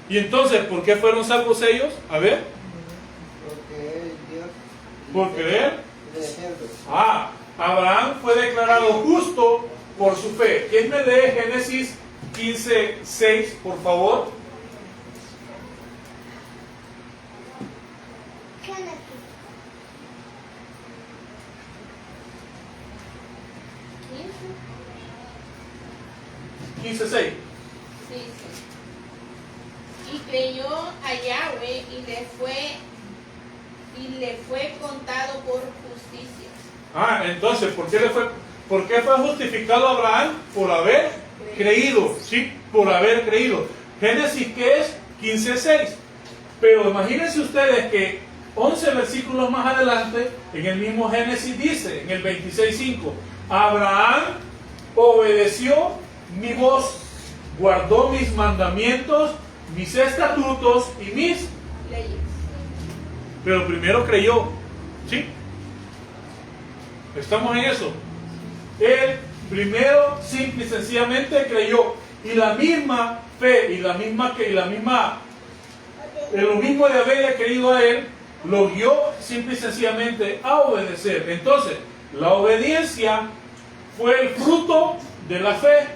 Y entonces, ¿por qué fueron salvos ellos? A ver. Porque Dios. ¿Por creer? De ejemplo. Abraham fue declarado justo por su fe. ¿Quién me lee Génesis 15:6, por favor? Génesis. 15. 15:6. Sí, sí. Y creyó a Yahweh y le fue contado por justicia. Ah, entonces, ¿por qué fue justificado Abraham? Por haber creído, ¿sí? Por haber creído. Génesis, ¿qué es? 15:6. Pero imagínense ustedes que 11 versículos más adelante, en el mismo Génesis dice, en el 26:5, Abraham obedeció mi voz, guardó mis mandamientos, mis estatutos y mis Leyes. pero primero creyó, ¿sí? Estamos en eso. Él primero simple y sencillamente creyó, y la misma fe y lo mismo de haberle creído a él lo guió simple y sencillamente a obedecer. Entonces, la obediencia fue el fruto de la fe,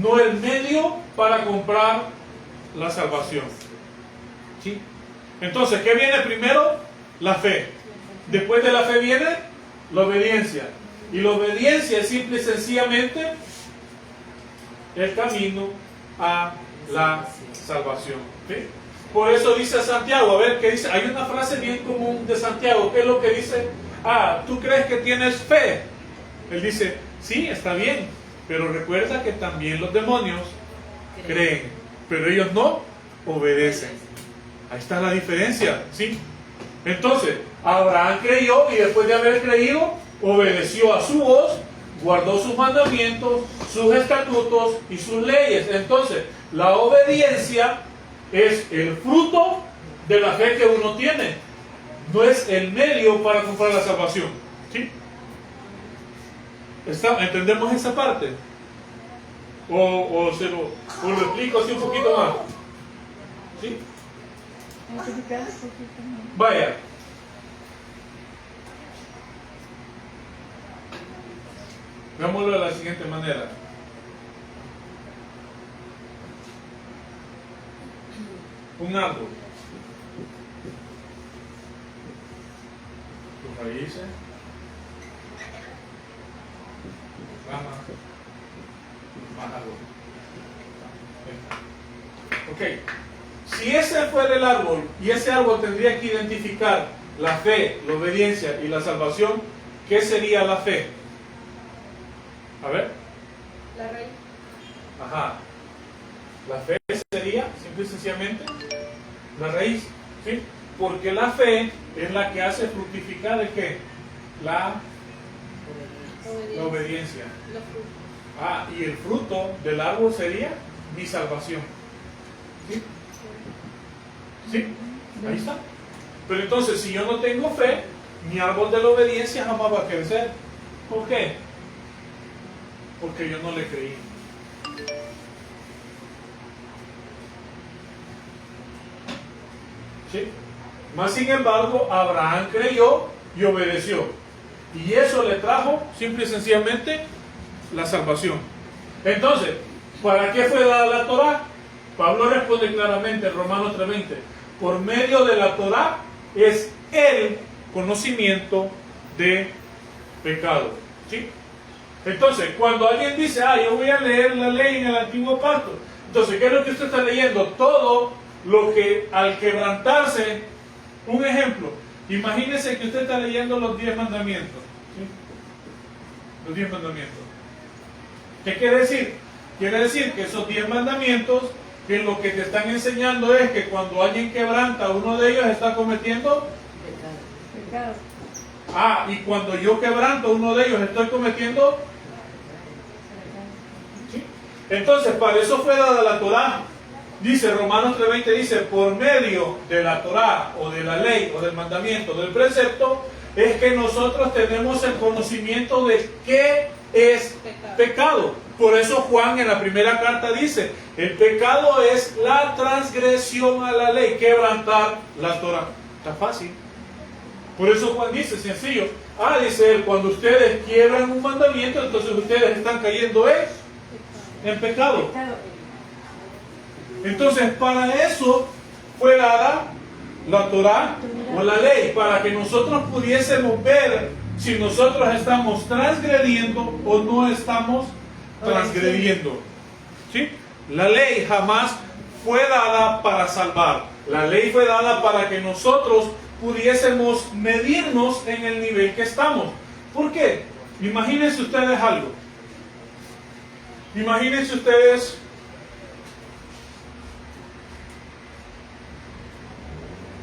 no el medio para comprar la salvación. ¿Sí? Entonces, ¿qué viene primero? La fe. Después de la fe viene la obediencia. Y la obediencia es simple y sencillamente el camino a la salvación. ¿Sí? Por eso dice Santiago, a ver qué dice. Hay una frase bien común de Santiago. ¿Qué es lo que dice? Ah, ¿tú crees que tienes fe? Él dice, sí, está bien, pero recuerda que también los demonios creen, pero ellos no obedecen. Ahí está la diferencia, ¿sí? Entonces, Abraham creyó y después de haber creído, obedeció a su voz, guardó sus mandamientos, sus estatutos y sus leyes. Entonces, la obediencia es el fruto de la fe que uno tiene, no es el medio para comprar la salvación, ¿sí? ¿Entendemos esa parte? ¿O lo explico así un poquito más? ¿Sí? Vaya. Veámoslo de la siguiente manera. Un árbol. Sus raíces, ramas, más árbol. Ok. Si ese fuera el árbol y ese árbol tendría que identificar la fe, la obediencia y la salvación, ¿qué sería la fe? A ver. La raíz. Ajá. La fe sería, simple y sencillamente, la raíz, ¿sí? Porque la fe es la que hace fructificar ¿de qué? La obediencia. Los frutos. Ah, y el fruto del árbol sería mi salvación. ¿Sí? ¿Sí? Ahí está. Pero entonces, si yo no tengo fe, mi árbol de la obediencia jamás va a crecer. ¿Por qué? Porque yo no le creí. ¿Sí? Más sin embargo, Abraham creyó y obedeció. Y eso le trajo, simple y sencillamente, la salvación. Entonces, ¿para qué fue dada la Torá? Pablo responde claramente en Romanos 3:20. Por medio de la Torá es el conocimiento de pecado. ¿Sí? Entonces, cuando alguien dice, yo voy a leer la ley en el antiguo pacto, entonces, ¿qué es lo que usted está leyendo? Todo lo que al quebrantarse, un ejemplo, imagínese que usted está leyendo los 10 mandamientos. ¿Sí? Los 10 mandamientos. ¿Qué quiere decir? Quiere decir que esos 10 mandamientos, que lo que te están enseñando es que cuando alguien quebranta uno de ellos está cometiendo Pecado. y cuando yo quebranto uno de ellos estoy cometiendo. ¿Sí? Entonces, para eso fue dada la Torá. Dice Romanos 3:20, dice, por medio de la Torá o de la ley o del mandamiento, del precepto, es que nosotros tenemos el conocimiento de qué es pecado. Por eso Juan en la primera carta dice, el pecado es la transgresión a la ley, quebrantar la Torá. Está fácil. Por eso Juan dice, sencillo, Dice él, cuando ustedes quiebran un mandamiento, entonces ustedes están cayendo en pecado. Entonces, para eso fue dada la Torá o la ley, para que nosotros pudiésemos ver si nosotros estamos transgrediendo o no estamos transgrediendo. ¿Sí? La ley jamás fue dada para salvar. La ley fue dada para que nosotros pudiésemos medirnos en el nivel que estamos. ¿Por qué? Imagínense ustedes algo. Imagínense ustedes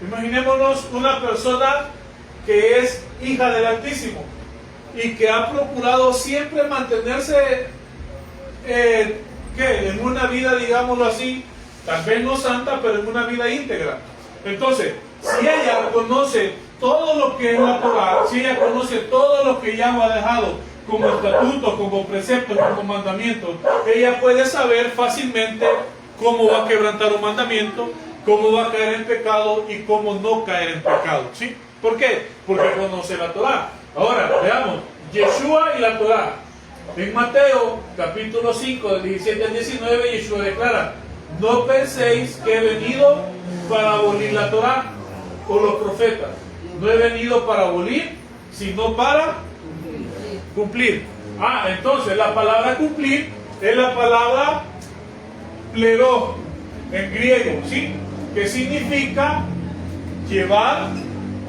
imaginémonos una persona que es hija del Altísimo y que ha procurado siempre mantenerse en una vida, digámoslo así, tal vez no santa, pero en una vida íntegra. Entonces, si ella conoce todo lo que es la Torá, si ella conoce todo lo que Yahweh ha dejado como estatutos, como preceptos, como mandamientos, ella puede saber fácilmente cómo va a quebrantar un mandamiento, cómo va a caer en pecado y cómo no caer en pecado. ¿Sí? ¿Por qué? Porque conoce la Torá. Ahora, veamos, Yeshua y la Torá. En Mateo, capítulo 5, del 17 al 19, Yeshua declara: no penséis que he venido para abolir la Torá o los profetas. No he venido para abolir, sino para cumplir. Entonces la palabra cumplir es la palabra pleró en griego, ¿sí? Que significa llevar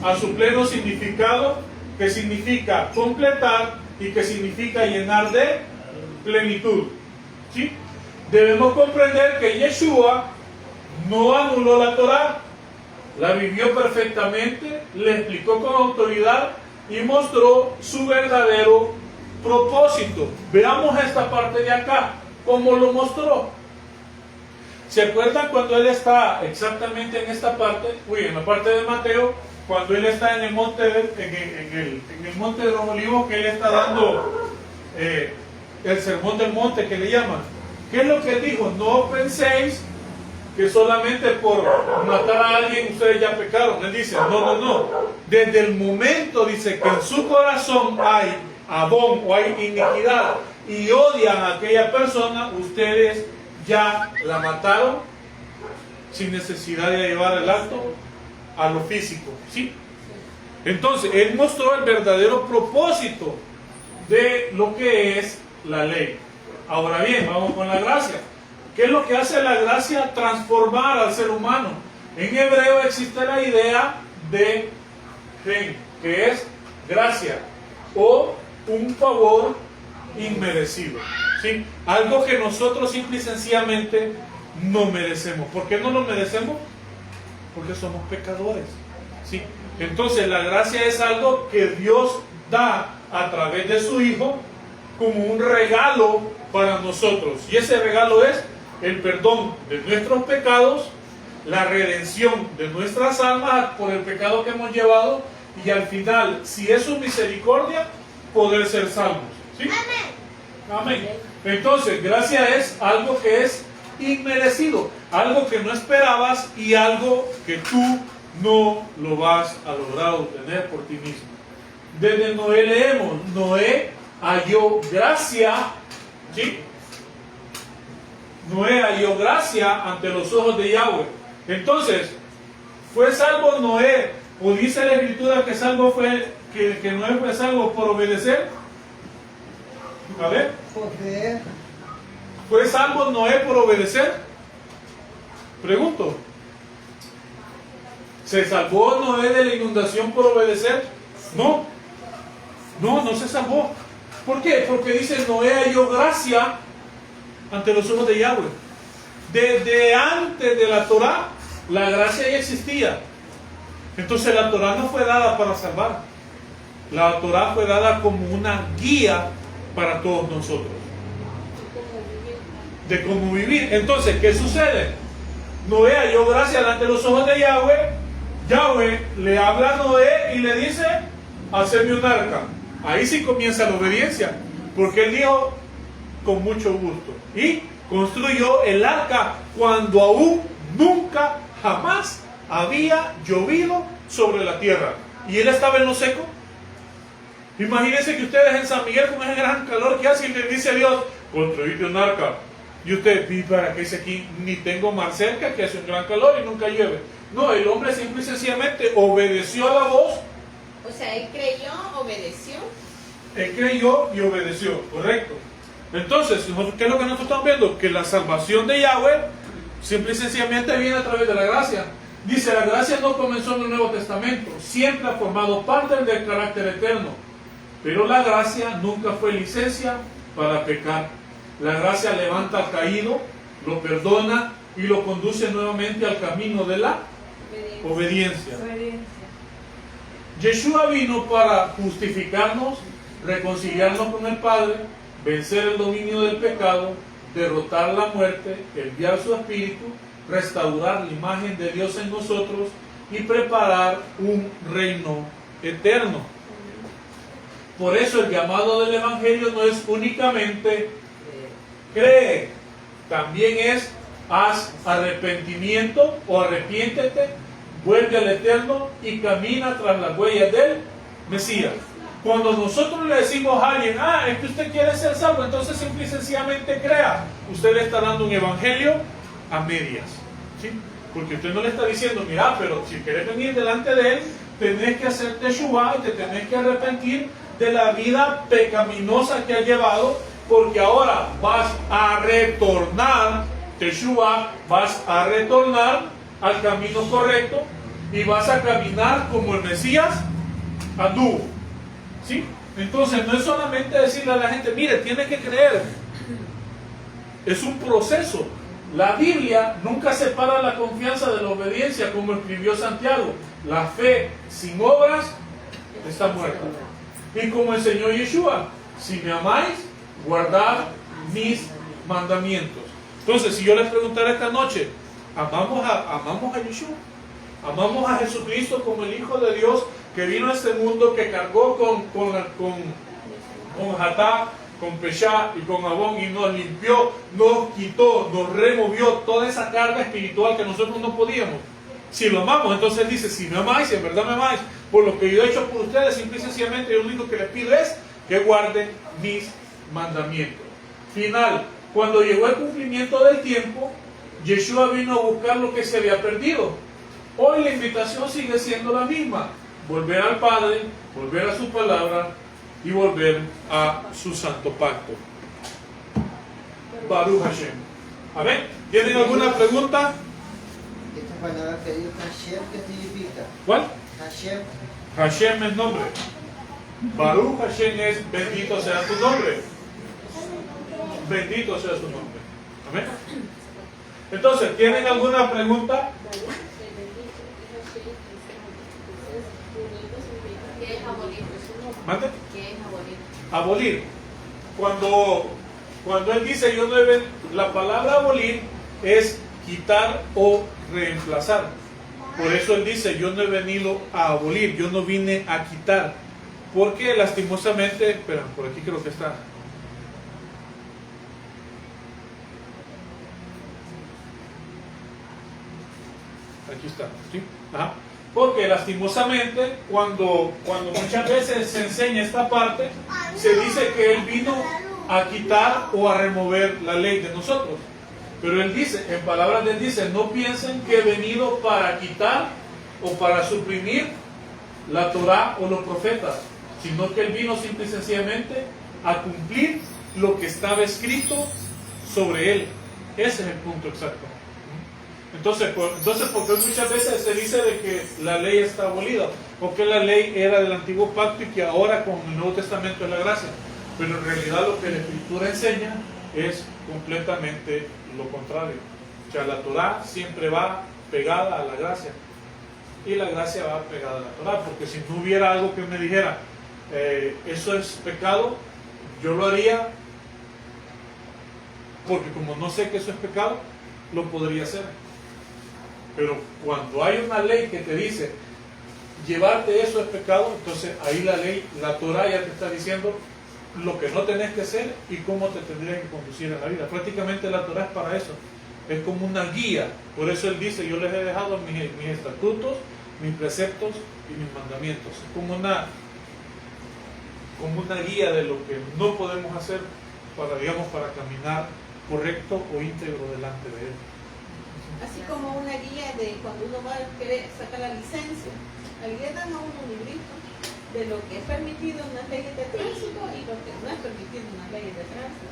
a su pleno significado, que significa completar y que significa llenar de plenitud. ¿Sí? Debemos comprender que Yeshua no anuló la Torá, la vivió perfectamente, le explicó con autoridad y mostró su verdadero propósito. Veamos esta parte de acá, cómo lo mostró. ¿Se acuerdan cuando él está exactamente en esta parte? En la parte de Mateo, cuando él está en el monte en el monte de los olivos, que él está dando el sermón del monte que le llaman. ¿Qué es lo que él dijo? No penséis que solamente por matar a alguien ustedes ya pecaron. Él dice, no. Desde el momento, dice, que en su corazón hay abón o hay iniquidad y odian a aquella persona, ustedes ya la mataron sin necesidad de llevar el acto a lo físico. ¿Sí? Entonces, él mostró el verdadero propósito de lo que es la ley. Ahora bien, vamos con la gracia. ¿Qué es lo que hace la gracia? Transformar al ser humano. En hebreo existe la idea de gen, que es gracia o un favor inmerecido. ¿Sí? Algo que nosotros simple y sencillamente no merecemos. ¿Por qué no lo merecemos? Porque somos pecadores. ¿Sí? Entonces la gracia es algo que Dios da a través de su Hijo como un regalo para nosotros. Y ese regalo es el perdón de nuestros pecados, la redención de nuestras almas por el pecado que hemos llevado y al final, si es su misericordia, poder ser salvos. ¿Sí? Amén. Entonces, gracia es algo que es inmerecido, algo que no esperabas y algo que tú no lo vas a lograr obtener por ti mismo. Desde Noé leemos, Noé halló gracia, ¿sí? Noé halló gracia ante los ojos de Yahweh. Entonces, ¿fue salvo Noé? ¿O dice la Escritura que salvo fue que Noé fue salvo por obedecer? A ver. Por fe. ¿Fue salvo Noé por obedecer? Pregunto. ¿Se salvó Noé de la inundación por obedecer? No. No se salvó. ¿Por qué? Porque dice Noé halló gracia ante los ojos de Yahweh. Desde antes de la Torá, la gracia ya existía. Entonces la Torá no fue dada para salvar. La Torá fue dada como una guía para todos nosotros. De cómo vivir. Entonces, ¿qué sucede? Noé halló gracia delante de los ojos de Yahweh. Yahweh le habla a Noé y le dice, haceme un arca. Ahí sí comienza la obediencia. Porque él dijo, con mucho gusto. Y construyó el arca cuando aún nunca, jamás había llovido sobre la tierra. ¿Y él estaba en lo seco? Imagínense que ustedes en San Miguel con ese gran calor que hace y le dice a Dios, construite un arca. Y usted, ¿y para qué dice aquí? Ni tengo mar cerca, que hace un gran calor y nunca llueve. No, el hombre simple y sencillamente obedeció a la voz. O sea, él creyó, obedeció. Él creyó y obedeció, correcto. Entonces, ¿qué es lo que nosotros estamos viendo? Que la salvación de Yahweh simple y sencillamente viene a través de la gracia. Dice, la gracia no comenzó en el Nuevo Testamento, siempre ha formado parte del carácter eterno. Pero la gracia nunca fue licencia para pecar. La gracia levanta al caído, lo perdona y lo conduce nuevamente al camino de la obediencia. Yeshua vino para justificarnos, reconciliarnos con el Padre, vencer el dominio del pecado, derrotar la muerte, enviar su espíritu, restaurar la imagen de Dios en nosotros y preparar un reino eterno. Por eso el llamado del Evangelio no es únicamente cree, también es haz arrepentimiento o arrepiéntete, vuelve al Eterno y camina tras las huellas del Mesías. Cuando nosotros le decimos a alguien, es que usted quiere ser salvo, entonces simple y sencillamente crea, usted le está dando un evangelio a medias, ¿sí? Porque usted no le está diciendo, mira, pero si quieres venir delante de él, tenés que hacer teshuva y te tenés que arrepentir de la vida pecaminosa que has llevado, porque ahora vas a retornar, teshuva, vas a retornar al camino correcto y vas a caminar como el Mesías anduvo. ¿Sí? Entonces no es solamente decirle a la gente, mire, tiene que creer. Es un proceso. La Biblia nunca separa la confianza de la obediencia, como escribió Santiago. La fe sin obras está muerta. Y como enseñó Yeshua, si me amáis, guardad mis mandamientos. Entonces, si yo les preguntara esta noche, ¿amamos a Yeshua? ¿Amamos a Jesucristo como el Hijo de Dios que vino a este mundo, que cargó con Hatá, con Peshá y con Abón y nos limpió, nos quitó, nos removió toda esa carga espiritual que nosotros no podíamos? Si lo amamos, entonces dice, si me amáis, si en verdad me amáis, por lo que yo he hecho por ustedes, simple y sencillamente yo lo único que les pido es que guarden mis mandamientos. Final, cuando llegó el cumplimiento del tiempo, Yeshua vino a buscar lo que se había perdido. Hoy la invitación sigue siendo la misma: volver al Padre, volver a su palabra y volver a su santo pacto. Baruch Hashem. Amén. ¿Tienen alguna pregunta? Esta palabra que dijo Hashem, ¿qué significa? ¿Cuál? Hashem. Hashem es nombre. Baruch Hashem es bendito sea tu nombre. Bendito sea su nombre. Amén. Entonces, ¿tienen alguna pregunta? ¿Qué es abolir? ¿Mande? ¿Qué es abolir? Abolir. Cuando él dice yo no he venido, la palabra abolir es quitar o reemplazar. Por eso él dice yo no he venido a abolir, yo no vine a quitar. Porque lastimosamente, espera, por aquí creo que está. Aquí está, ¿sí? Ajá. Porque lastimosamente cuando muchas veces se enseña esta parte, se dice que Él vino a quitar o a remover la ley de nosotros. Pero Él dice, en palabras de Él dice, no piensen que he venido para quitar o para suprimir la Torah o los profetas, sino que Él vino simple y sencillamente a cumplir lo que estaba escrito sobre Él. Ese es el punto exacto. Entonces, porque muchas veces se dice de que la ley está abolida, o que la ley era del antiguo pacto y que ahora con el Nuevo Testamento es la gracia. Pero en realidad lo que la Escritura enseña es completamente lo contrario. O sea, la Torah siempre va pegada a la gracia, y la gracia va pegada a la Torah, porque si no hubiera algo que me dijera, eso es pecado, yo lo haría, porque como no sé que eso es pecado, lo podría hacer. Pero cuando hay una ley que te dice llevarte eso es pecado, entonces ahí la ley, la Torah ya te está diciendo lo que no tenés que hacer y cómo te tendrías que conducir en la vida. Prácticamente la Torah es para eso, es como una guía. Por eso Él dice, yo les he dejado mis estatutos, mis preceptos y mis mandamientos. Es como como una guía de lo que no podemos hacer para, digamos, para caminar correcto o íntegro delante de Él. Así como una guía de cuando uno va a querer sacar la licencia. Al guía dan a uno un librito de lo que es permitido en las leyes de tránsito y lo que no es permitido en las leyes de tránsito.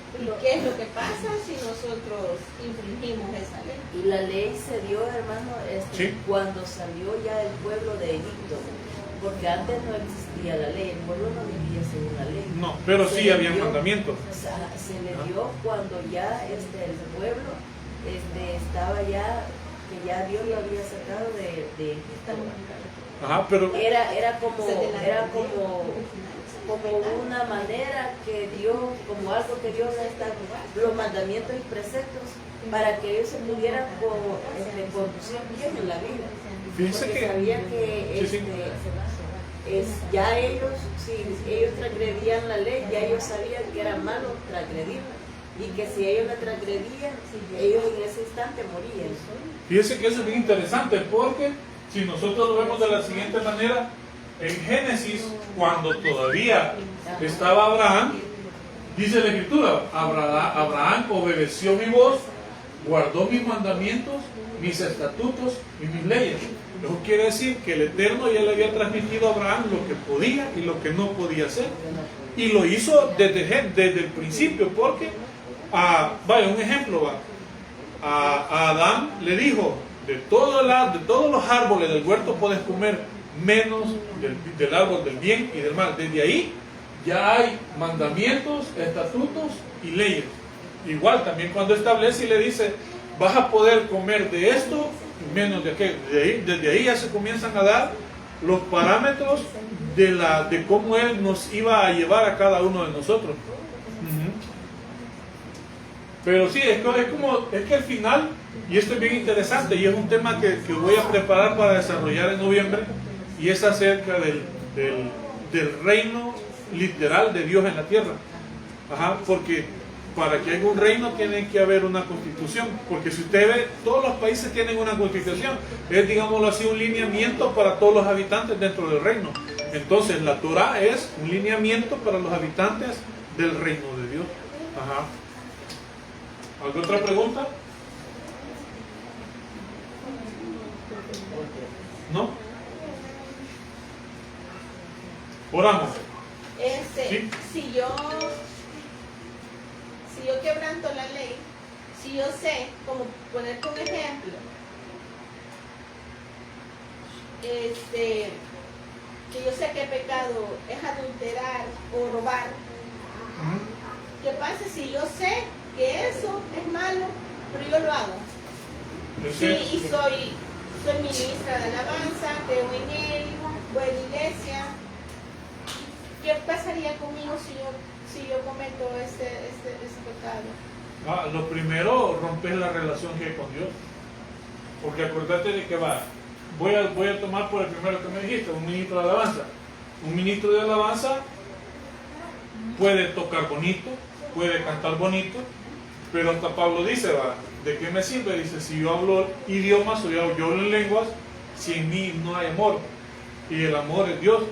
¿Y qué es lo que pasa si nosotros infringimos esa ley? Y la ley se dio, hermano, Sí. cuando salió ya el pueblo de Egipto, porque antes no existía la ley, el pueblo no vivía según la ley. No, pero Se sí le había dio- mandamientos. Se le dio cuando ya el pueblo estaba ya, que ya Dios lo había sacado de Egipto. Ajá, pero Era como una manera que Dios, como algo que Dios está, los mandamientos y preceptos, para que ellos se pudieran conducir bien en la vida. fíjense Porque que sabían que sí. ya ellos, si ellos transgredían la ley, ya ellos sabían que era malo transgredirla. Y que si ellos la transgredían, ellos en ese instante morían. fíjense que eso es bien interesante, porque si nosotros lo vemos de la siguiente manera, en Génesis, cuando todavía estaba Abraham, dice la Escritura, Abraham obedeció mi voz, guardó mis mandamientos, mis estatutos y mis leyes. Eso quiere decir que el Eterno ya le había transmitido a Abraham lo que podía y lo que no podía hacer. Y lo hizo desde el principio, porque, vaya, un ejemplo, a Adán le dijo, de todos los árboles del huerto puedes comer, menos del árbol del bien y del mal. Desde ahí ya hay mandamientos, estatutos y leyes. Igual también cuando establece y le dice, vas a poder comer de esto menos de aquello. Desde ahí ya se comienzan a dar los parámetros de cómo Él nos iba a llevar a cada uno de nosotros. Pero sí, es que al final, y esto es bien interesante, y es un tema que voy a preparar para desarrollar en noviembre, y es acerca del reino literal de Dios en la tierra. Porque para que haya un reino tiene que haber una constitución, porque si usted ve, todos los países tienen una constitución, es, digámoslo así, un lineamiento para todos los habitantes dentro del reino. Entonces la Torah es un lineamiento para los habitantes del reino de Dios. ¿Alguna otra pregunta? ¿No? Oramos. ¿Sí? Si yo quebranto la ley, si yo sé, como ponerte un ejemplo, que yo sé que pecado es adulterar o robar, ¿qué pasa si yo sé que eso es malo, pero yo lo hago? Sí, y soy ministra de alabanza, creo en Él, voy a la iglesia. ¿Qué pasaría conmigo si yo cometo ese pecado? Lo primero, romper la relación que hay con Dios. Porque acordate de que voy a tomar por el primero que me dijiste, un ministro de alabanza. Un ministro de alabanza puede tocar bonito, puede cantar bonito, pero hasta Pablo dice, ¿de qué me sirve? Dice, si yo hablo idiomas o yo hablo en lenguas, si en mí no hay amor, y el amor es Dios.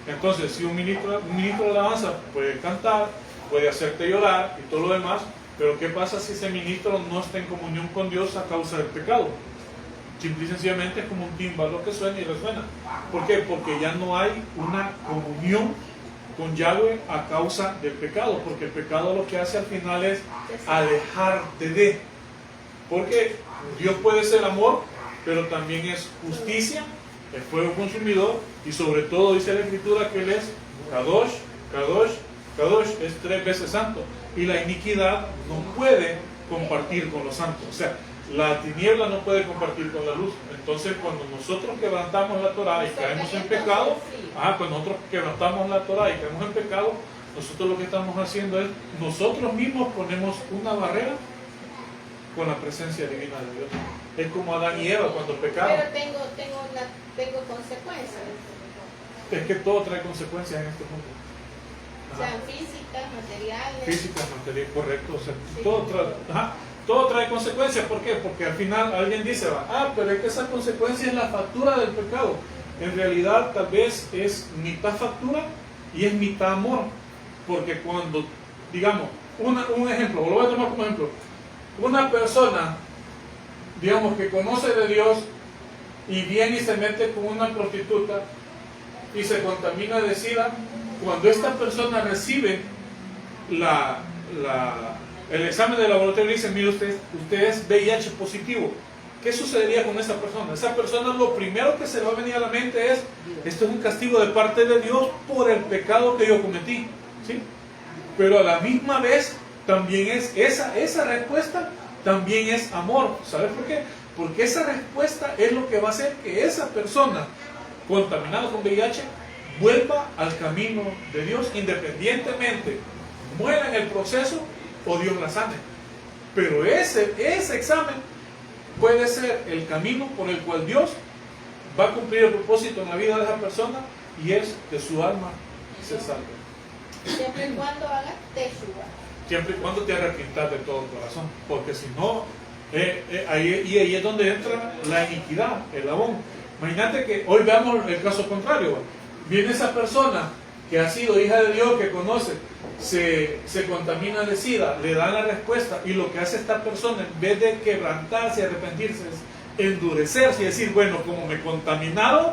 Entonces, si un ministro de alabanza puede cantar, puede hacerte llorar y todo lo demás, pero ¿qué pasa si ese ministro no está en comunión con Dios a causa del pecado? Simple y sencillamente es como un tímbalo que suena y resuena. ¿Por qué? Porque ya no hay una comunión con Yahweh a causa del pecado, porque el pecado lo que hace al final es alejarte de. Porque Dios puede ser amor, pero también es justicia, es fuego consumidor, y sobre todo dice la Escritura que Él es Kadosh, Kadosh, Kadosh, es 3 veces santo, y la iniquidad no puede compartir con los santos. O sea, la tiniebla no puede compartir con la luz. Entonces, cuando nosotros quebrantamos la Torah y caemos en pecado, cuando nosotros quebrantamos la Torah y caemos en pecado, nosotros lo que estamos haciendo es, nosotros mismos ponemos una barrera con la presencia divina de Dios. Es como Adán y Eva cuando pecaron. Pero tengo consecuencias. Es que todo trae consecuencias en este mundo. Sean físicas, materiales. Físicas, materiales, correcto. O sea, Sí. todo trae consecuencias. ¿Por qué? Porque al final alguien dice, pero es que esa consecuencia es la factura del pecado. En realidad tal vez es mitad factura y es mitad amor. Porque cuando, digamos, un ejemplo, lo voy a tomar como ejemplo, una persona, digamos, que conoce de Dios y viene y se mete con una prostituta y se contamina de SIDA, cuando esta persona recibe el examen de laboratorio y dice, mire usted es VIH positivo, ¿qué sucedería con esa persona? Esa persona lo primero que se le va a venir a la mente es, esto es un castigo de parte de Dios por el pecado que yo cometí, ¿sí? Pero a la misma vez también es esa respuesta también es amor. ¿Sabes por qué? Porque esa respuesta es lo que va a hacer que esa persona contaminada con VIH vuelva al camino de Dios, independientemente muera en el proceso o Dios la sane. Pero ese examen puede ser el camino por el cual Dios va a cumplir el propósito en la vida de esa persona, y es que su alma se salve. Siempre y cuando hagas teshuva. Siempre y cuando te arrepientas de todo corazón, porque si no, ahí es donde entra la iniquidad, el abón. Imagínate que hoy veamos el caso contrario. Viene esa persona que ha sido hija de Dios, que conoce, se contamina de SIDA, le dan la respuesta, y lo que hace esta persona, en vez de quebrantarse y arrepentirse, es endurecerse y decir, bueno, como me contaminaron,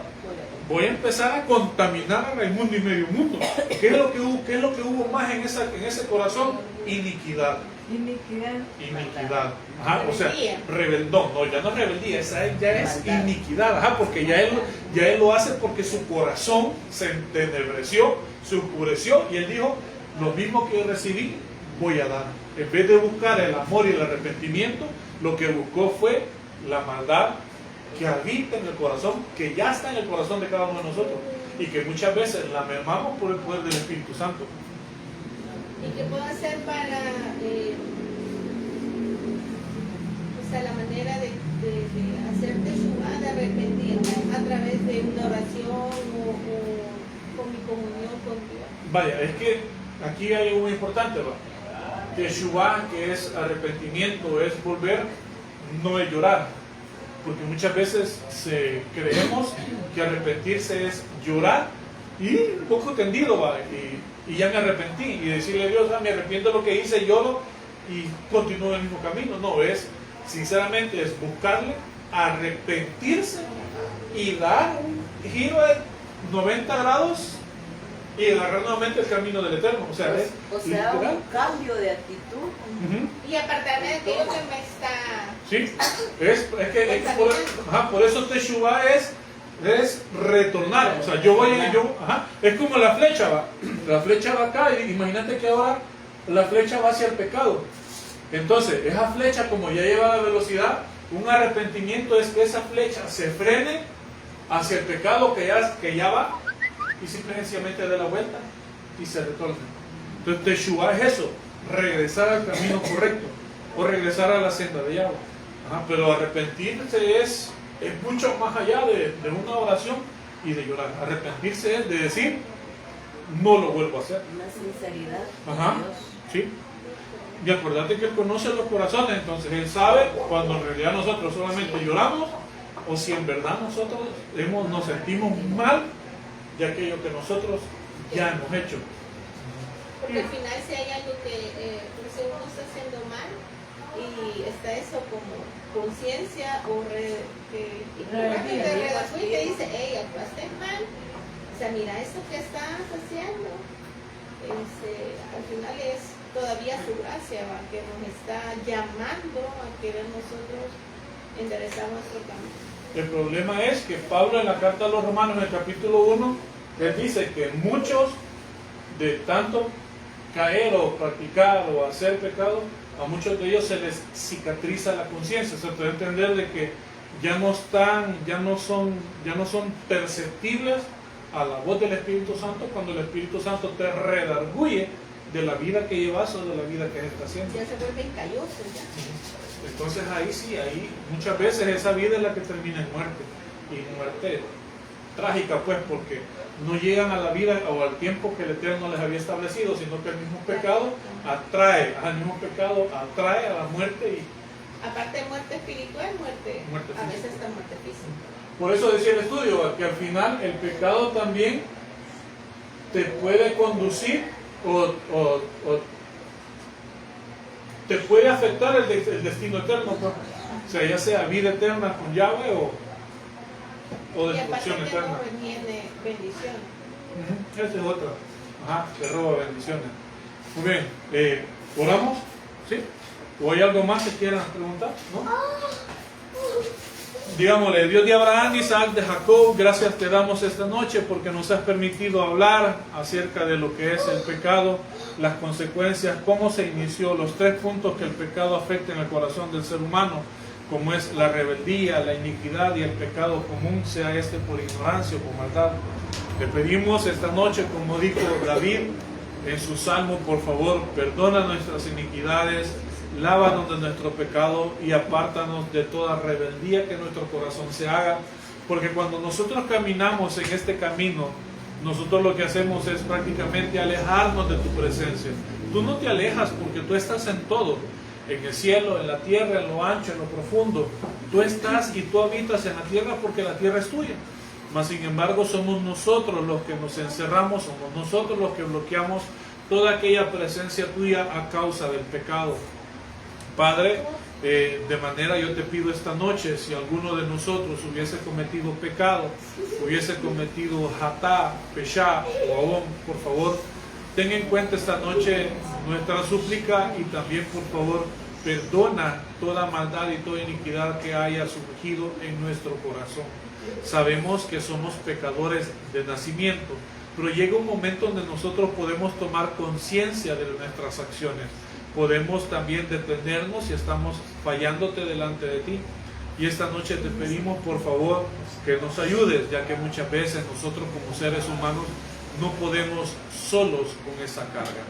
voy a empezar a contaminar a Raimundo y medio mundo. ¿Qué es lo que hubo más en ese corazón? Iniquidad. Iniquidad. Ajá, o sea, rebeldón. No, ya no es rebeldía, esa ya es iniquidad. Ajá, porque ya él lo hace porque su corazón se entenebreció, se oscureció, y él dijo, lo mismo que yo recibí, voy a dar. En vez de buscar el amor y el arrepentimiento, lo que buscó fue la maldad que habita en el corazón, que ya está en el corazón de cada uno de nosotros, y que muchas veces la mermamos por el poder del Espíritu Santo. ¿Y qué puedo hacer para, la manera de hacer teshuva, de arrepentirme a través de una oración o con mi comunión con Dios? Vaya, es que aquí hay algo muy importante, ¿va? Teshuva, que es arrepentimiento, es volver, no es llorar. Porque muchas veces creemos que arrepentirse es llorar y un poco tendido, ¿va? Y ya me arrepentí, y decirle a Dios, me arrepiento de lo que hice, lloro y continúo el mismo camino. No, sinceramente es buscarle, arrepentirse y dar un giro de 90 grados y agarrar nuevamente el camino del Eterno. O sea, un cambio de actitud. Y apartarme de aquello que me está... Sí, por eso Teshuvah es retornar. O sea, es como la flecha, va. La flecha va acá, y imagínate que ahora la flecha va hacia el pecado. Entonces, esa flecha, como ya lleva la velocidad, un arrepentimiento es que esa flecha se frene hacia el pecado que ya va, y simplemente dé la vuelta y se retorna. Entonces, Teshuvah es eso, regresar al camino correcto, o regresar a la senda de Yahweh. Pero arrepentirse es mucho más allá de una oración y de llorar. Arrepentirse es de decir, no lo vuelvo a hacer. Una sinceridad. Sí. Y acuérdate que Él conoce los corazones, entonces Él sabe cuando en realidad nosotros solamente lloramos, o si en verdad nosotros nos sentimos mal de aquello que nosotros ya hemos hecho. Porque al final, si hay algo que uno está haciendo mal, y está eso como conciencia o que y te dice, hey, actuaste mal, o sea, mira esto que estás haciendo, al final es todavía su gracia, ¿va? Que nos está llamando a querer nosotros enderezar nuestro camino. El problema es que Pablo, en la carta a los Romanos, en el capítulo 1, él dice que muchos de tanto caer o practicar o hacer pecado, a muchos de ellos se les cicatriza la conciencia. O sea, te da a entender de que ya no son perceptibles a la voz del Espíritu Santo cuando el Espíritu Santo te redarguye de la vida que llevas o de la vida que estás haciendo. Ya se vuelven callosos ya. Entonces ahí muchas veces esa vida es la que termina en muerte, y muerte trágica, pues, porque no llegan a la vida o al tiempo que el Eterno les había establecido, sino que el mismo pecado atrae a la muerte. Y aparte de muerte espiritual, muerte a veces hasta muerte física. por eso decía el estudio que al final el pecado también te puede conducir o te puede afectar el destino eterno, pues. O sea, ya sea vida eterna con Yahweh o Y aparte destrucción que eterna. no tiene bendición. Esa es otra. Ajá, te roba bendiciones. Muy bien, ¿oramos? ¿Sí? ¿O hay algo más que quieran preguntar? ¿No? Digámosle, Dios de Abraham, Isaac, de Jacob, gracias te damos esta noche porque nos has permitido hablar acerca de lo que es el pecado, las consecuencias, cómo se inició, los 3 puntos que el pecado afecta en el corazón del ser humano, como es la rebeldía, la iniquidad y el pecado común, sea este por ignorancia o por maldad. Le pedimos esta noche, como dijo David en su salmo, por favor, perdona nuestras iniquidades, lávanos de nuestro pecado y apártanos de toda rebeldía que en nuestro corazón se haga, porque cuando nosotros caminamos en este camino, nosotros lo que hacemos es prácticamente alejarnos de tu presencia. Tú no te alejas porque tú estás en todo, en el cielo, en la tierra, en lo ancho, en lo profundo. Tú estás y tú habitas en la tierra porque la tierra es tuya. Mas sin embargo somos nosotros los que nos encerramos, somos nosotros los que bloqueamos toda aquella presencia tuya a causa del pecado. Padre, de manera yo te pido esta noche, si alguno de nosotros hubiese cometido pecado, hubiese cometido hatá, peshá o ahón, por favor, ten en cuenta esta noche nuestra súplica y también, por favor, perdona toda maldad y toda iniquidad que haya surgido en nuestro corazón. Sabemos que somos pecadores de nacimiento, pero llega un momento donde nosotros podemos tomar conciencia de nuestras acciones. Podemos también detenernos si estamos fallándote delante de ti. Y esta noche te pedimos, por favor, que nos ayudes, ya que muchas veces nosotros como seres humanos no podemos solos con esa carga.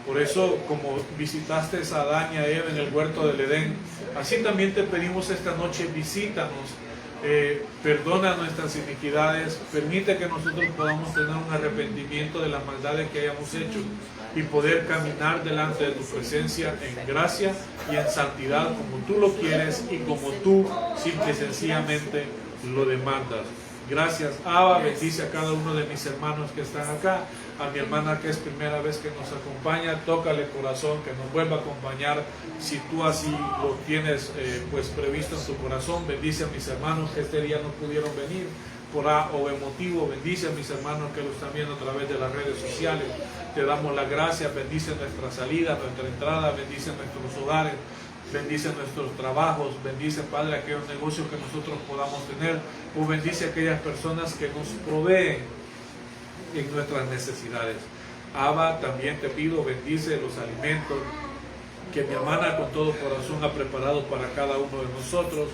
Por eso, como visitaste a Adán y a Eva en el huerto del Edén, así también te pedimos esta noche, visítanos, perdona nuestras iniquidades, permite que nosotros podamos tener un arrepentimiento de las maldades que hayamos hecho y poder caminar delante de tu presencia en gracia y en santidad como tú lo quieres y como tú simple y sencillamente lo demandas. Gracias, Abba, bendice a cada uno de mis hermanos que están acá, a mi hermana que es primera vez que nos acompaña, tócale el corazón, que nos vuelva a acompañar, si tú así lo tienes pues previsto en tu corazón. Bendice a mis hermanos que este día no pudieron venir por A o B motivo, bendice a mis hermanos que lo están viendo a través de las redes sociales, te damos la gracia, bendice nuestra salida, nuestra entrada, bendice nuestros hogares, bendice nuestros trabajos, bendice, Padre, aquellos negocios que nosotros podamos tener, o bendice a aquellas personas que nos proveen en nuestras necesidades. Abba, también te pido, bendice los alimentos que mi hermana con todo corazón ha preparado para cada uno de nosotros,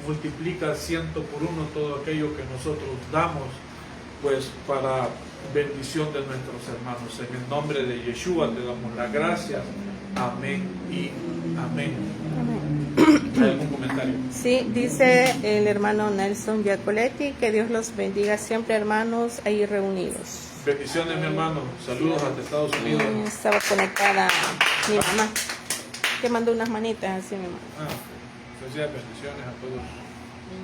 multiplica 100 por 1 todo aquello que nosotros damos, pues para bendición de nuestros hermanos. En el nombre de Yeshua te damos las gracias. Amén y amén. ¿Hay algún comentario? Sí, dice el hermano Nelson Giacoletti, que Dios los bendiga siempre, hermanos, ahí reunidos. Bendiciones, mi hermano. Saludos hasta Estados Unidos. Estaba conectada mi mamá, que mandó unas manitas así, mi mamá. Bendiciones a todos.